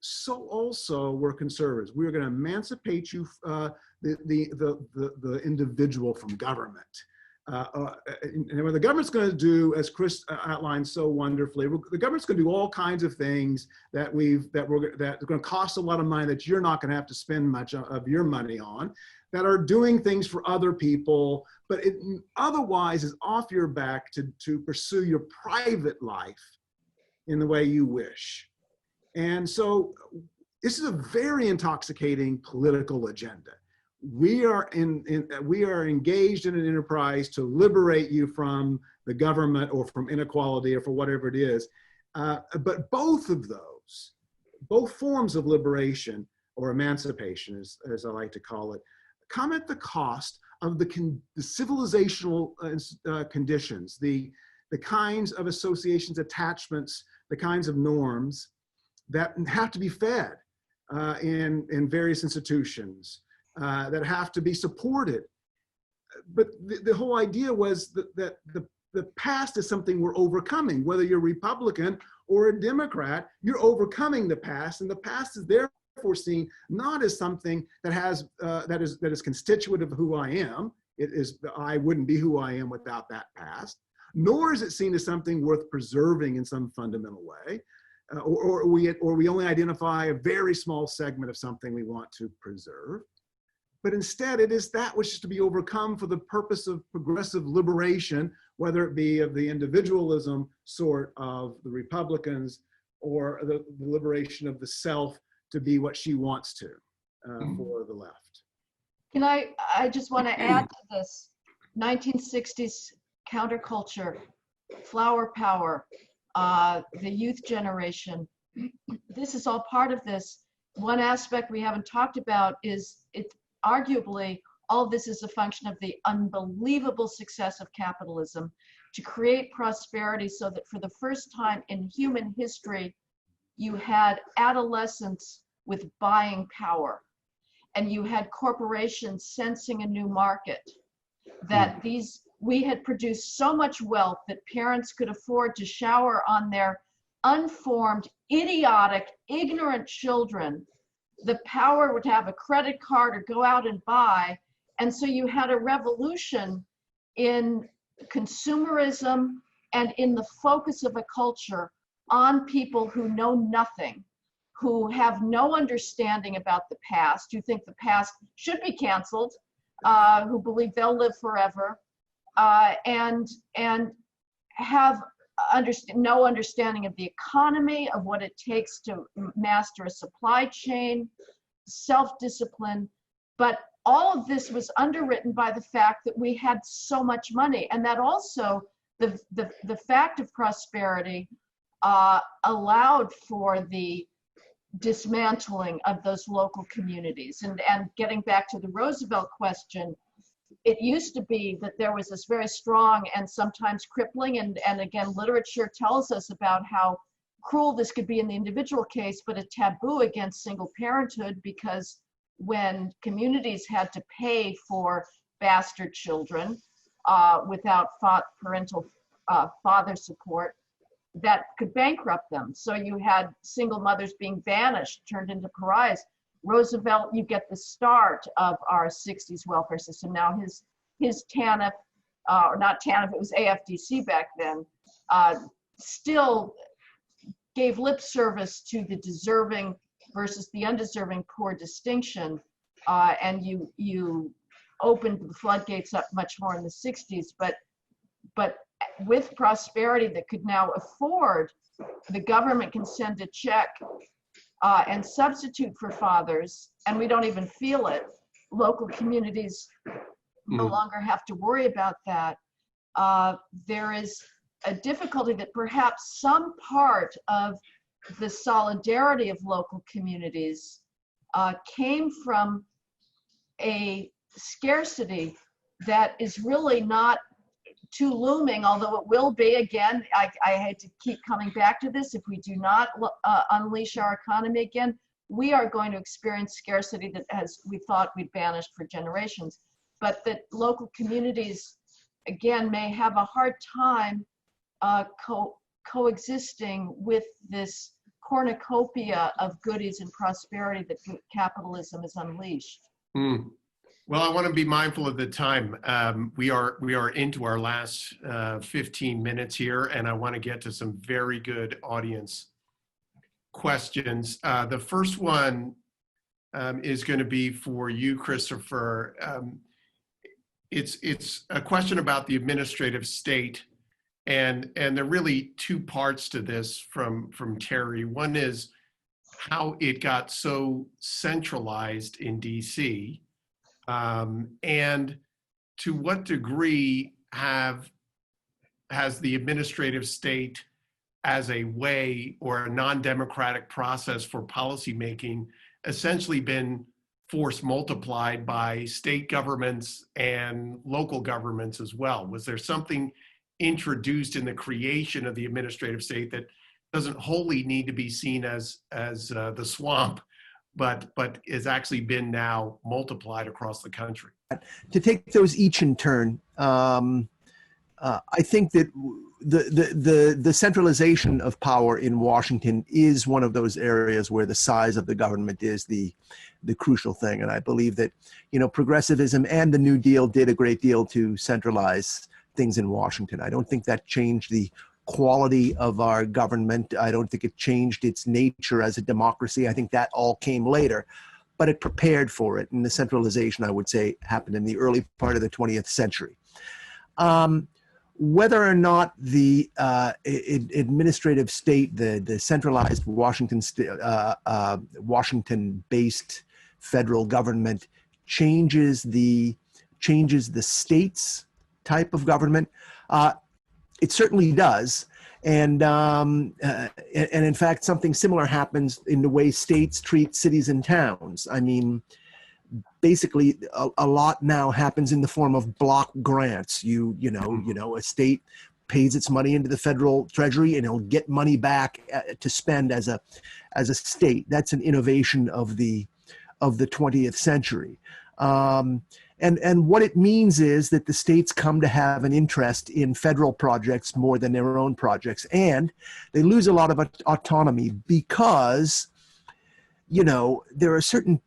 So also we're conservatives. We're going to emancipate you, the individual from government. And what the government's going to do, as Chris outlined so wonderfully, the government's going to do all kinds of things that's going to cost a lot of money that you're not going to have to spend much of your money on, that are doing things for other people, but it otherwise is off your back to pursue your private life in the way you wish. And so this is a very intoxicating political agenda. We are engaged in an enterprise to liberate you from the government or from inequality or for whatever it is. But both of those, both forms of liberation or emancipation, as I like to call it, come at the cost of the civilizational conditions, the kinds of associations, attachments, the kinds of norms that have to be fed in various institutions, that have to be supported. But the whole idea was that the past is something we're overcoming. Whether you're Republican or a Democrat, you're overcoming the past, and the past is therefore seen not as something that is constituent of who I am. It is, I wouldn't be who I am without that past. Nor is it seen as something worth preserving in some fundamental way. Or we only identify a very small segment of something we want to preserve. But instead, it is that which is to be overcome for the purpose of progressive liberation, whether it be of the individualism sort of the Republicans or the liberation of the self to be what she wants to for the left. Can I just want to add to this, 1960s counterculture, flower power, the youth generation, this is all part of this. One aspect we haven't talked about is arguably all of this is a function of the unbelievable success of capitalism to create prosperity, so that for the first time in human history, you had adolescents with buying power, and you had corporations sensing a new market, that we had produced so much wealth that parents could afford to shower on their unformed, idiotic, ignorant children the power to have a credit card or go out and buy. And so you had a revolution in consumerism and in the focus of a culture on people who know nothing, who have no understanding about the past, who think the past should be canceled, who believe they'll live forever, and have no understanding of the economy, of what it takes to master a supply chain, self-discipline. But all of this was underwritten by the fact that we had so much money, and that also the fact of prosperity allowed for the dismantling of those local communities. And getting back to the Roosevelt question, it used to be that there was this very strong and sometimes crippling, and again, literature tells us about how cruel this could be in the individual case, but a taboo against single parenthood, because when communities had to pay for bastard children without parental father support, that could bankrupt them. So you had single mothers being banished, turned into pariahs. Roosevelt, you get the start of our 60s welfare system. Now his TANF, or not TANF, it was AFDC back then, still gave lip service to the deserving versus the undeserving poor distinction. And you opened the floodgates up much more in the 60s, but with prosperity that could now afford, the government can send a check and substitute for fathers, and we don't even feel it. Local communities no longer have to worry about that. There is a difficulty that perhaps some part of the solidarity of local communities came from a scarcity that is really not too looming, although it will be. Again, I hate to keep coming back to this. If we do not unleash our economy again, we are going to experience scarcity that we thought we'd banished for generations. But that local communities, again, may have a hard time coexisting with this cornucopia of goodies and prosperity that capitalism has unleashed. Well, I want to be mindful of the time. We are into our last 15 minutes here, and I want to get to some very good audience questions. The first one is going to be for you, Christopher. It's a question about the administrative state, and there are really two parts to this from Terry. One is how it got so centralized in DC. And to what degree has the administrative state as a way or a non-democratic process for policymaking essentially been force multiplied by state governments and local governments as well? Was there something introduced in the creation of the administrative state that doesn't wholly need to be seen as the swamp, but has actually been now multiplied across the country? To take those each in turn, I think that the centralization of power in Washington is one of those areas where the size of the government is the crucial thing. And I believe that, progressivism and the New Deal did a great deal to centralize things in Washington. I don't think that changed the quality of our government. I don't think it changed its nature as a democracy. I think that all came later, but it prepared for it. And the centralization, I would say, happened in the early part of the 20th century. Whether or not the administrative state, the centralized Washington-based federal government changes the state's type of government, it certainly does. And in fact, something similar happens in the way states treat cities and towns. I mean, basically, a lot now happens in the form of block grants. A state pays its money into the federal treasury, and it'll get money back to spend as a state. That's an innovation of the 20th century. And what it means is that the states come to have an interest in federal projects more than their own projects. And they lose a lot of autonomy because, there are certain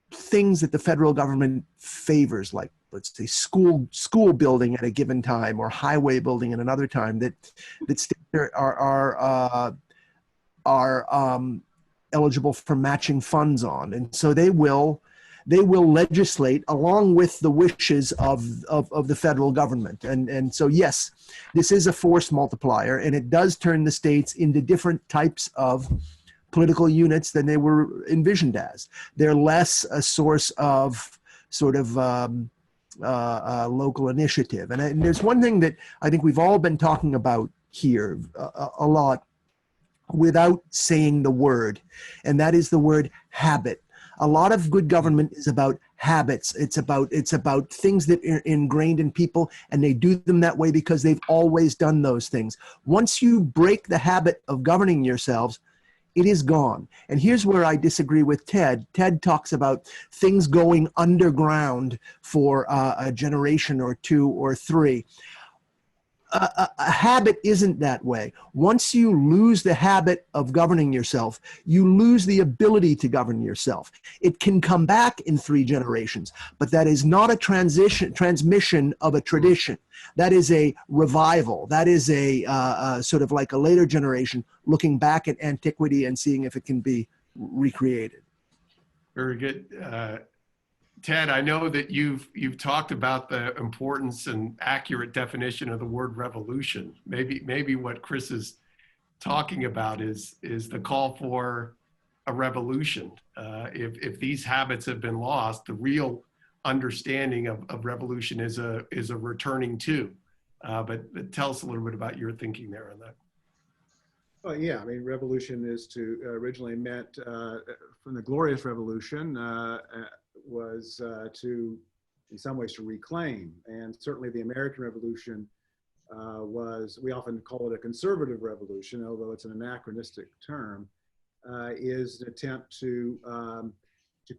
things that the federal government favors, like let's say school building at a given time or highway building at another time that states are eligible for matching funds on, and so they will legislate along with the wishes of the federal government. And so, yes, this is a force multiplier, and it does turn the states into different types of political units than they were envisioned as. They're less a source of sort of local initiative. And there's one thing that I think we've all been talking about here a lot without saying the word, and that is the word habit. A lot of good government is about habits. It's about things that are ingrained in people, and they do them that way because they've always done those things. Once you break the habit of governing yourselves, it is gone. And here's where I disagree with Ted. Ted talks about things going underground for a generation or two or three. A habit isn't that way. Once you lose the habit of governing yourself, you lose the ability to govern yourself. It can come back in 3 generations, but that is not a transmission of a tradition. That is a revival. That is a sort of like a later generation looking back at antiquity and seeing if it can be recreated. Very good. Ted, I know that you've talked about the importance and accurate definition of the word revolution. Maybe what Chris is talking about is the call for a revolution. If these habits have been lost, the real understanding of revolution is a returning to. But tell us a little bit about your thinking there on that. Well, yeah, I mean, revolution is to originally meant from the Glorious Revolution. Was to, in some ways, to reclaim. And certainly the American Revolution we often call it a conservative revolution, although it's an anachronistic term, is an attempt to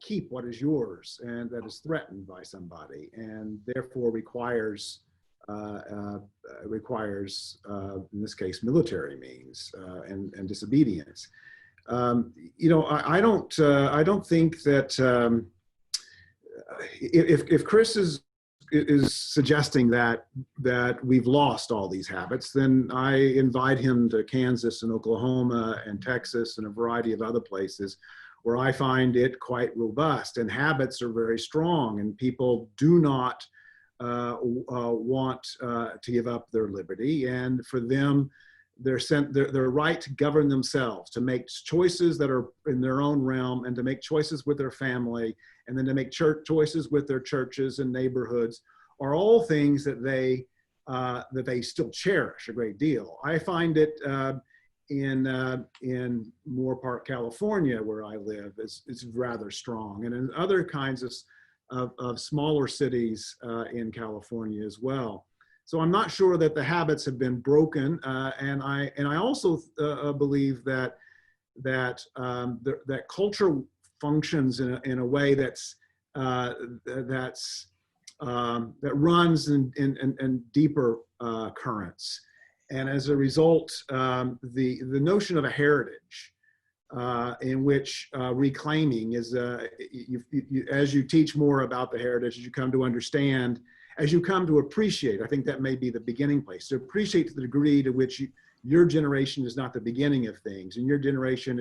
keep what is yours and that is threatened by somebody, and therefore requires, in this case, military means and disobedience. I don't think that. If Chris is suggesting that we've lost all these habits, then I invite him to Kansas and Oklahoma and Texas and a variety of other places where I find it quite robust, and habits are very strong, and people do not want to give up their liberty, and for them, their right to govern themselves, to make choices that are in their own realm, and to make choices with their family, and then to make choices with their churches and neighborhoods, are all things that they still cherish a great deal. I find it in Moore Park, California, where I live, it's rather strong, and in other kinds of smaller cities in California as well. So I'm not sure that the habits have been broken, and I also believe that culture functions in a way that runs in deeper currents, and as a result, the notion of a heritage in which reclaiming is as you teach more about the heritage, as you come to understand. As you come to appreciate, I think that may be the beginning place, to appreciate to the degree to which your generation is not the beginning of things, and your generation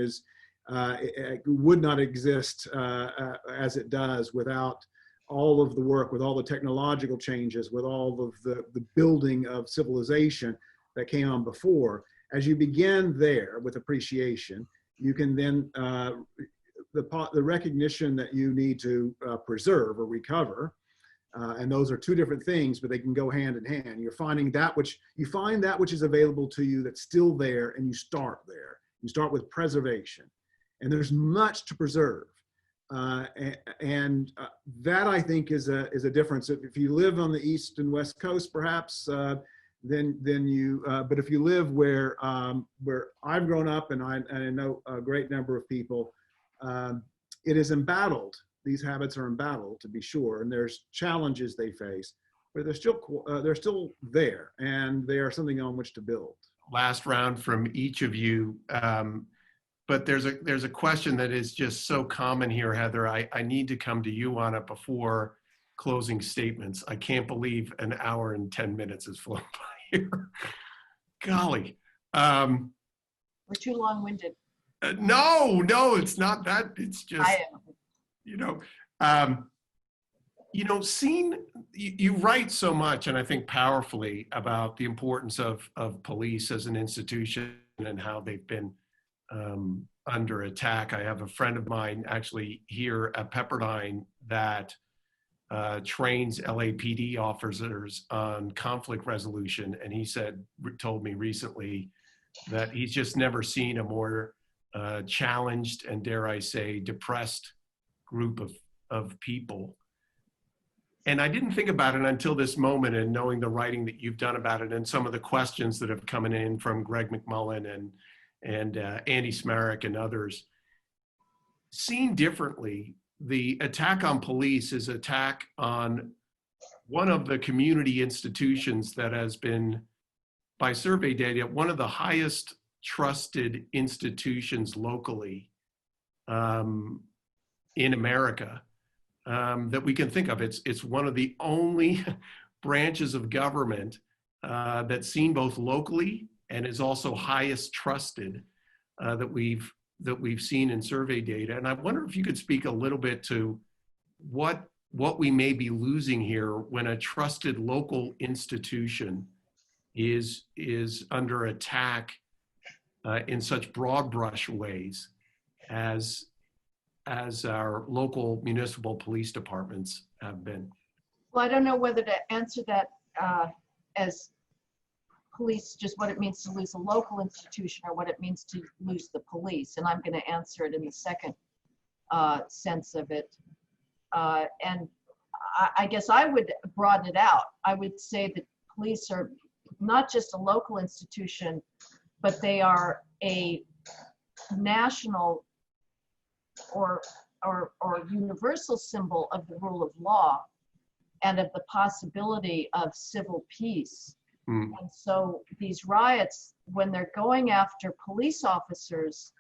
would not exist as it does without all of the work, with all the technological changes, with all of the building of civilization that came on before. As you begin there with appreciation, you can then, the recognition that you need to preserve or recover, and those are 2 different things, but they can go hand in hand. You find that which is available to you that's still there, and you start there. You start with preservation, and there's much to preserve, and that I think is a difference. If you live on the East and West Coast, perhaps, then you. But if you live where I've grown up, and I know a great number of people, it is embattled. These habits are embattled, to be sure, and there's challenges they face, but they're still there, and they are something on which to build. Last round from each of you, but there's a question that is just so common here, Heather. I need to come to you on it before closing statements. I can't believe an hour and 10 minutes has flown by here. Golly. We're too long-winded. No, it's not that. It's just, I am. you write so much, and I think powerfully, about the importance of police as an institution and how they've been under attack. I have a friend of mine actually here at Pepperdine that trains LAPD officers on conflict resolution, and he told me recently that he's just never seen a more challenged and, dare I say, depressed group of people. And I didn't think about it until this moment, and knowing the writing that you've done about it and some of the questions that have come in from Greg McMullen and Andy Smarrick and others. Seen differently, the attack on police is attack on one of the community institutions that has been, by survey data, one of the highest trusted institutions locally in America that we can think of. It's one of the only branches of government that's seen both locally and is also highest trusted that we've seen in survey data. And I wonder if you could speak a little bit to what we may be losing here when a trusted local institution is under attack in such broad brush ways as our local municipal police departments have been. Well, I don't know whether to answer that as police, just what it means to lose a local institution or what it means to lose the police. And I'm going to answer it in the second sense of it. And I guess I would broaden it out. I would say that police are not just a local institution, but they are a national or universal symbol of the rule of law and of the possibility of civil peace. And so these riots, when they're going after police officers,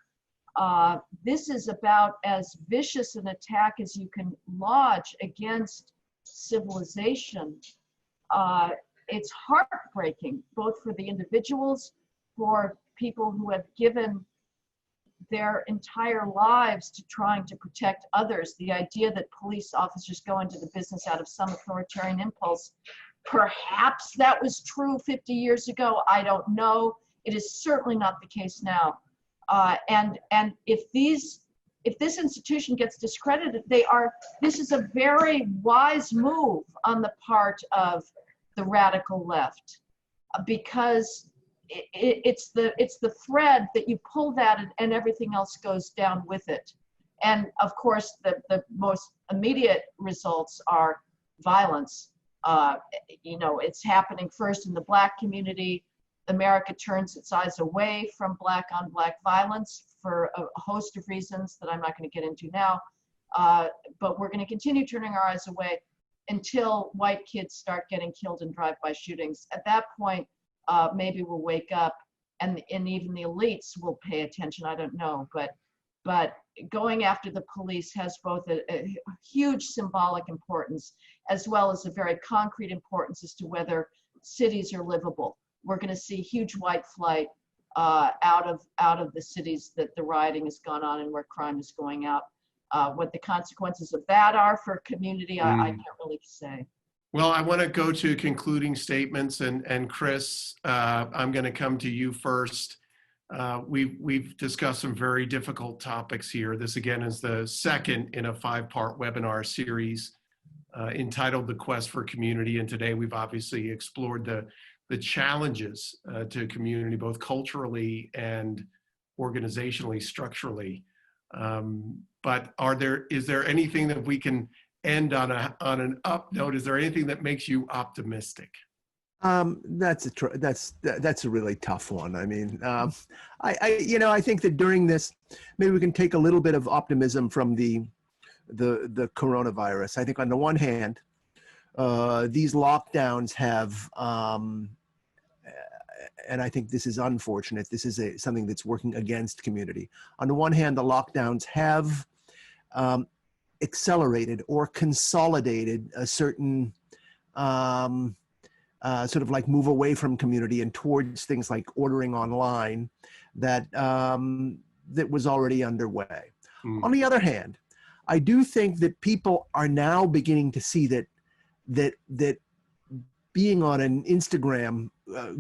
this is about as vicious an attack as you can lodge against civilization. It's heartbreaking, both for the individuals, for people who have given their entire lives to trying to protect others. The idea that police officers go into the business out of some authoritarian impulse, perhaps that was true 50 years ago. I don't know. It is certainly not the case now. And if this institution gets discredited, this is a very wise move on the part of the radical left, because it's the thread that you pull that and everything else goes down with it. And of course, the most immediate results are violence. It's happening first in the Black community. America turns its eyes away from Black on Black violence for a host of reasons that I'm not going to get into now. But we're going to continue turning our eyes away until white kids start getting killed in drive-by shootings. At that point, maybe we'll wake up, and even the elites will pay attention. I don't know, but going after the police has both a huge symbolic importance as well as a very concrete importance as to whether cities are livable. We're going to see huge white flight out of the cities that the rioting has gone on and where crime is going out. What the consequences of that are for community, I can't really say. Well, I want to go to concluding statements, and Chris, I'm going to come to you first. We've discussed some very difficult topics here. This again is the second in a 5-part webinar series entitled The Quest for Community. And today we've obviously explored the challenges to community, both culturally and organizationally, structurally. But is there anything that we can end on an up note? Is there anything that makes you optimistic? That's a really tough one. I mean, I think that during this, maybe we can take a little bit of optimism from the coronavirus. I think on the one hand, these lockdowns have, and I think this is unfortunate. This is something that's working against community. On the one hand, the lockdowns have accelerated or consolidated a certain sort of like move away from community and towards things like ordering online that that was already underway. On the other hand, I do think that people are now beginning to see that being on an Instagram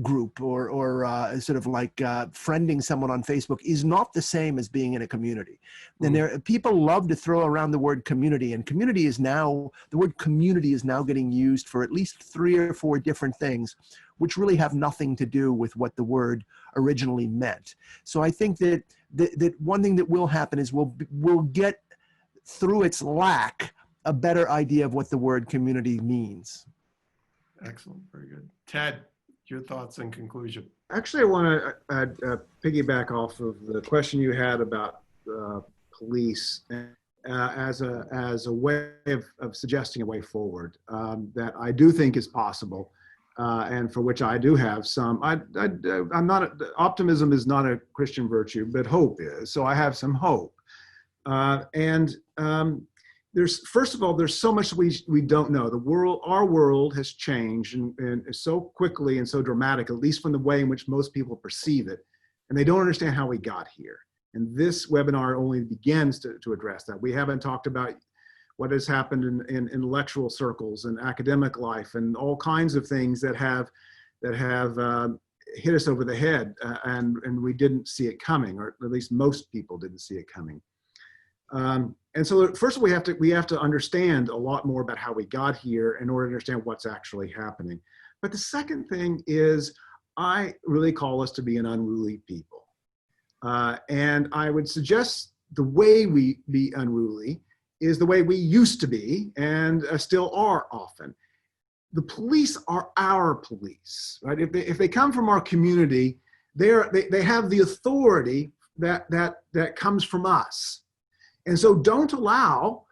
group or sort of like friending someone on Facebook is not the same as being in a community. And people love to throw around the word community, and the word community is now getting used for at least 3 or 4 different things, which really have nothing to do with what the word originally meant. So I think that one thing that will happen is we'll get through its lack a better idea of what the word community means. Excellent, very good. Ted, your thoughts in conclusion. Actually, I want to piggyback off of the question you had about police as a way of suggesting a way forward that I do think is possible, and for which I do have some. I'm not. Optimism is not a Christian virtue, but hope is. So I have some hope, first of all, there's so much we don't know. Our world has changed and so quickly and so dramatic, at least from the way in which most people perceive it, and they don't understand how we got here. And this webinar only begins to address that. We haven't talked about what has happened in intellectual circles and academic life and all kinds of things that have hit us over the head, and we didn't see it coming, or at least most people didn't see it coming. And so first of all, we have to understand a lot more about how we got here in order to understand what's actually happening. But the second thing is, I really call us to be an unruly people. And I would suggest the way we be unruly is the way we used to be and still are often. The police are our police, right? If they come from our community, they have the authority that comes from us. And so don't allow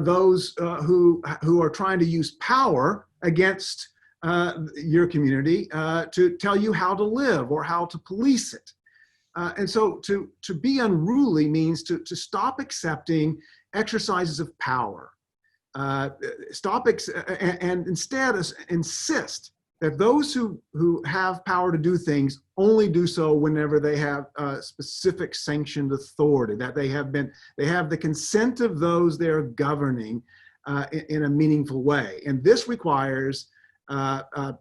those who are trying to use power against your community to tell you how to live or how to police it. And so to be unruly means to stop accepting exercises of power. And instead insist that those who have power to do things only do so whenever they have specific sanctioned authority, that they have the consent of those they're governing in a meaningful way. And this requires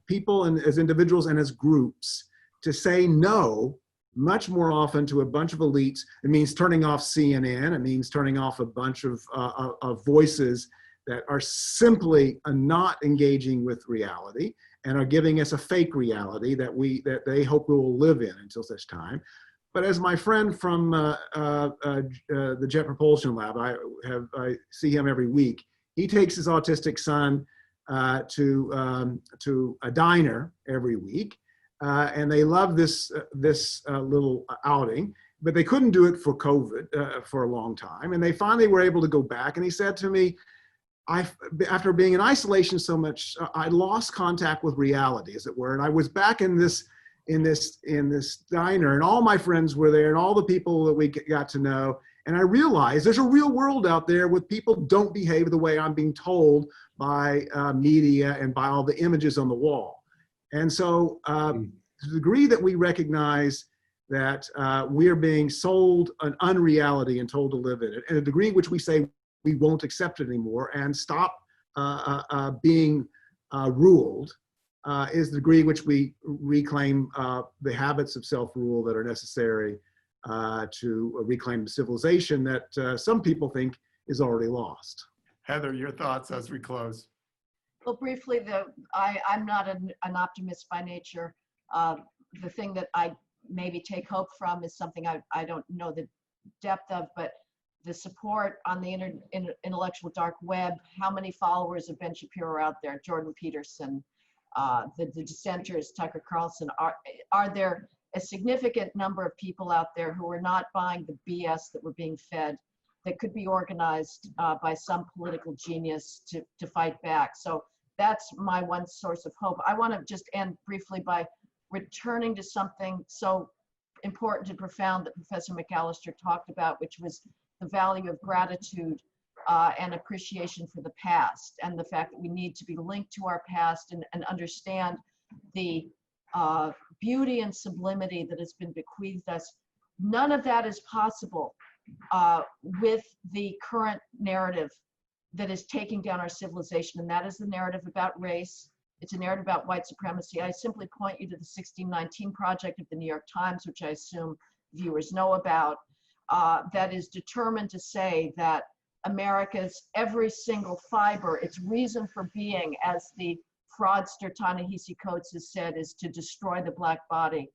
people and as individuals and as groups to say no much more often to a bunch of elites. It means turning off CNN. It means turning off a bunch of voices that are simply not engaging with reality and are giving us a fake reality that they hope we will live in until such time. But as my friend from the Jet Propulsion Lab, I see him every week. He takes his autistic son to a diner every week, and they love this little outing. But they couldn't do it for COVID for a long time, and they finally were able to go back. And he said to me, after being in isolation so much, I lost contact with reality, as it were. And I was back in this diner, and all my friends were there, and all the people that we got to know. And I realized there's a real world out there where people don't behave the way I'm being told by media and by all the images on the wall. And so to the degree that we recognize that we are being sold an unreality and told to live in it, and the degree in which we say we won't accept it anymore and stop being ruled, is the degree in which we reclaim the habits of self-rule that are necessary to reclaim the civilization that some people think is already lost. Heather, your thoughts as we close. Well, briefly, I'm not an optimist by nature. The thing that I maybe take hope from is something I don't know the depth of, but the support on the intellectual dark web. How many followers of Ben Shapiro are out there? Jordan Peterson, the dissenters, Tucker Carlson. Are there a significant number of people out there who are not buying the BS that we're being fed, that could be organized by some political genius to fight back? So that's my one source of hope. I want to just end briefly by returning to something so important and profound that Professor McAllister talked about, which was the value of gratitude and appreciation for the past, and the fact that we need to be linked to our past and understand the beauty and sublimity that has been bequeathed us. None of that is possible with the current narrative that is taking down our civilization, and that is the narrative about race. It's a narrative about white supremacy. I simply point you to the 1619 Project of the New York Times, which I assume viewers know about, that is determined to say that America's every single fiber, its reason for being, as the fraudster Ta-Nehisi Coates has said, is to destroy the Black body.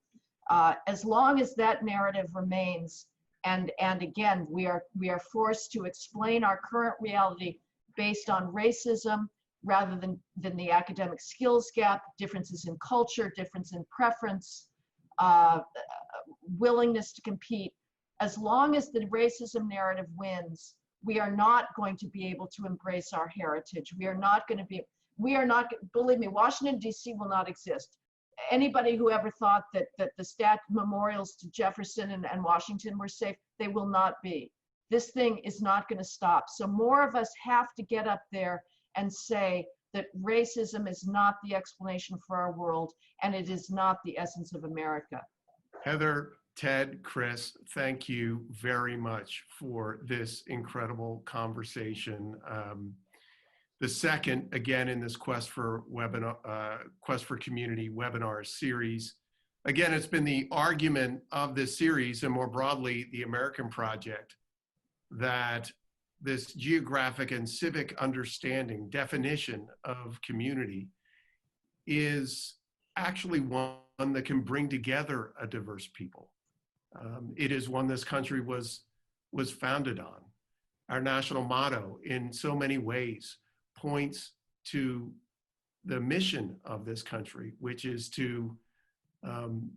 As long as that narrative remains, and again, we are forced to explain our current reality based on racism rather than the academic skills gap, differences in culture, difference in preference, willingness to compete. As long as the racism narrative wins, we are not going to be able to embrace our heritage. We are not, believe me, Washington, D.C. will not exist. Anybody who ever thought that the memorials to Jefferson and Washington were safe, they will not be. This thing is not going to stop. So more of us have to get up there and say that racism is not the explanation for our world, and it is not the essence of America. Heather, Ted, Chris, thank you very much for this incredible conversation. The second, again, in this Quest for Community webinar series. Again, it's been the argument of this series, and more broadly, the American Project, that this geographic and civic understanding, definition of community, is actually one that can bring together a diverse people. It is one this country was founded on. Our national motto, in so many ways, points to the mission of this country, which is to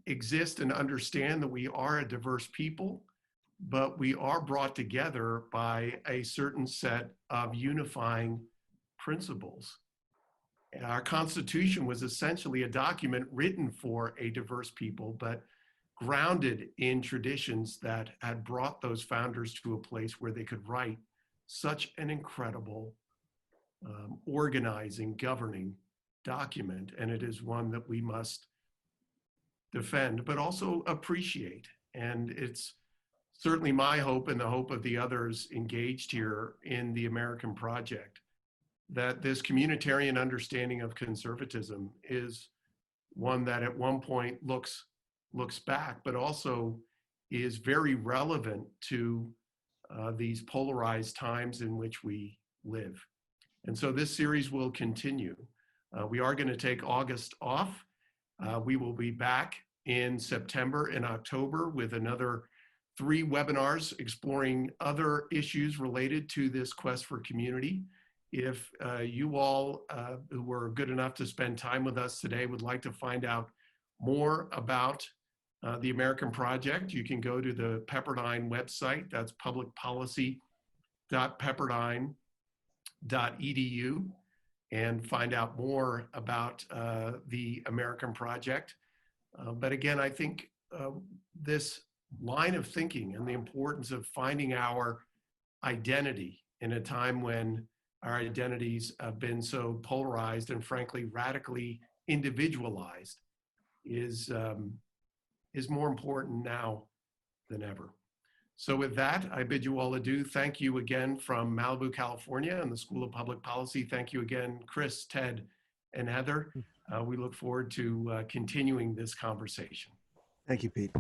exist and understand that we are a diverse people, but we are brought together by a certain set of unifying principles. Our Constitution was essentially a document written for a diverse people, but grounded in traditions that had brought those founders to a place where they could write such an incredible organizing, governing document. And it is one that we must defend, but also appreciate. And it's certainly my hope, and the hope of the others engaged here in the American Project, that this communitarian understanding of conservatism is one that at one point looks back, but also is very relevant to these polarized times in which we live. And so this series will continue. We are going to take August off. We will be back in September and October with another 3 webinars exploring other issues related to this quest for community. If you all who were good enough to spend time with us today would like to find out more about the American Project, you can go to the Pepperdine website. That's publicpolicy.pepperdine.edu and find out more about the American Project. But again, I think this line of thinking and the importance of finding our identity in a time when our identities have been so polarized and frankly radically individualized is more important now than ever. So with that, I bid you all adieu. Thank you again from Malibu, California and the School of Public Policy. Thank you again, Chris, Ted, and Heather. We look forward to continuing this conversation. Thank you, Pete.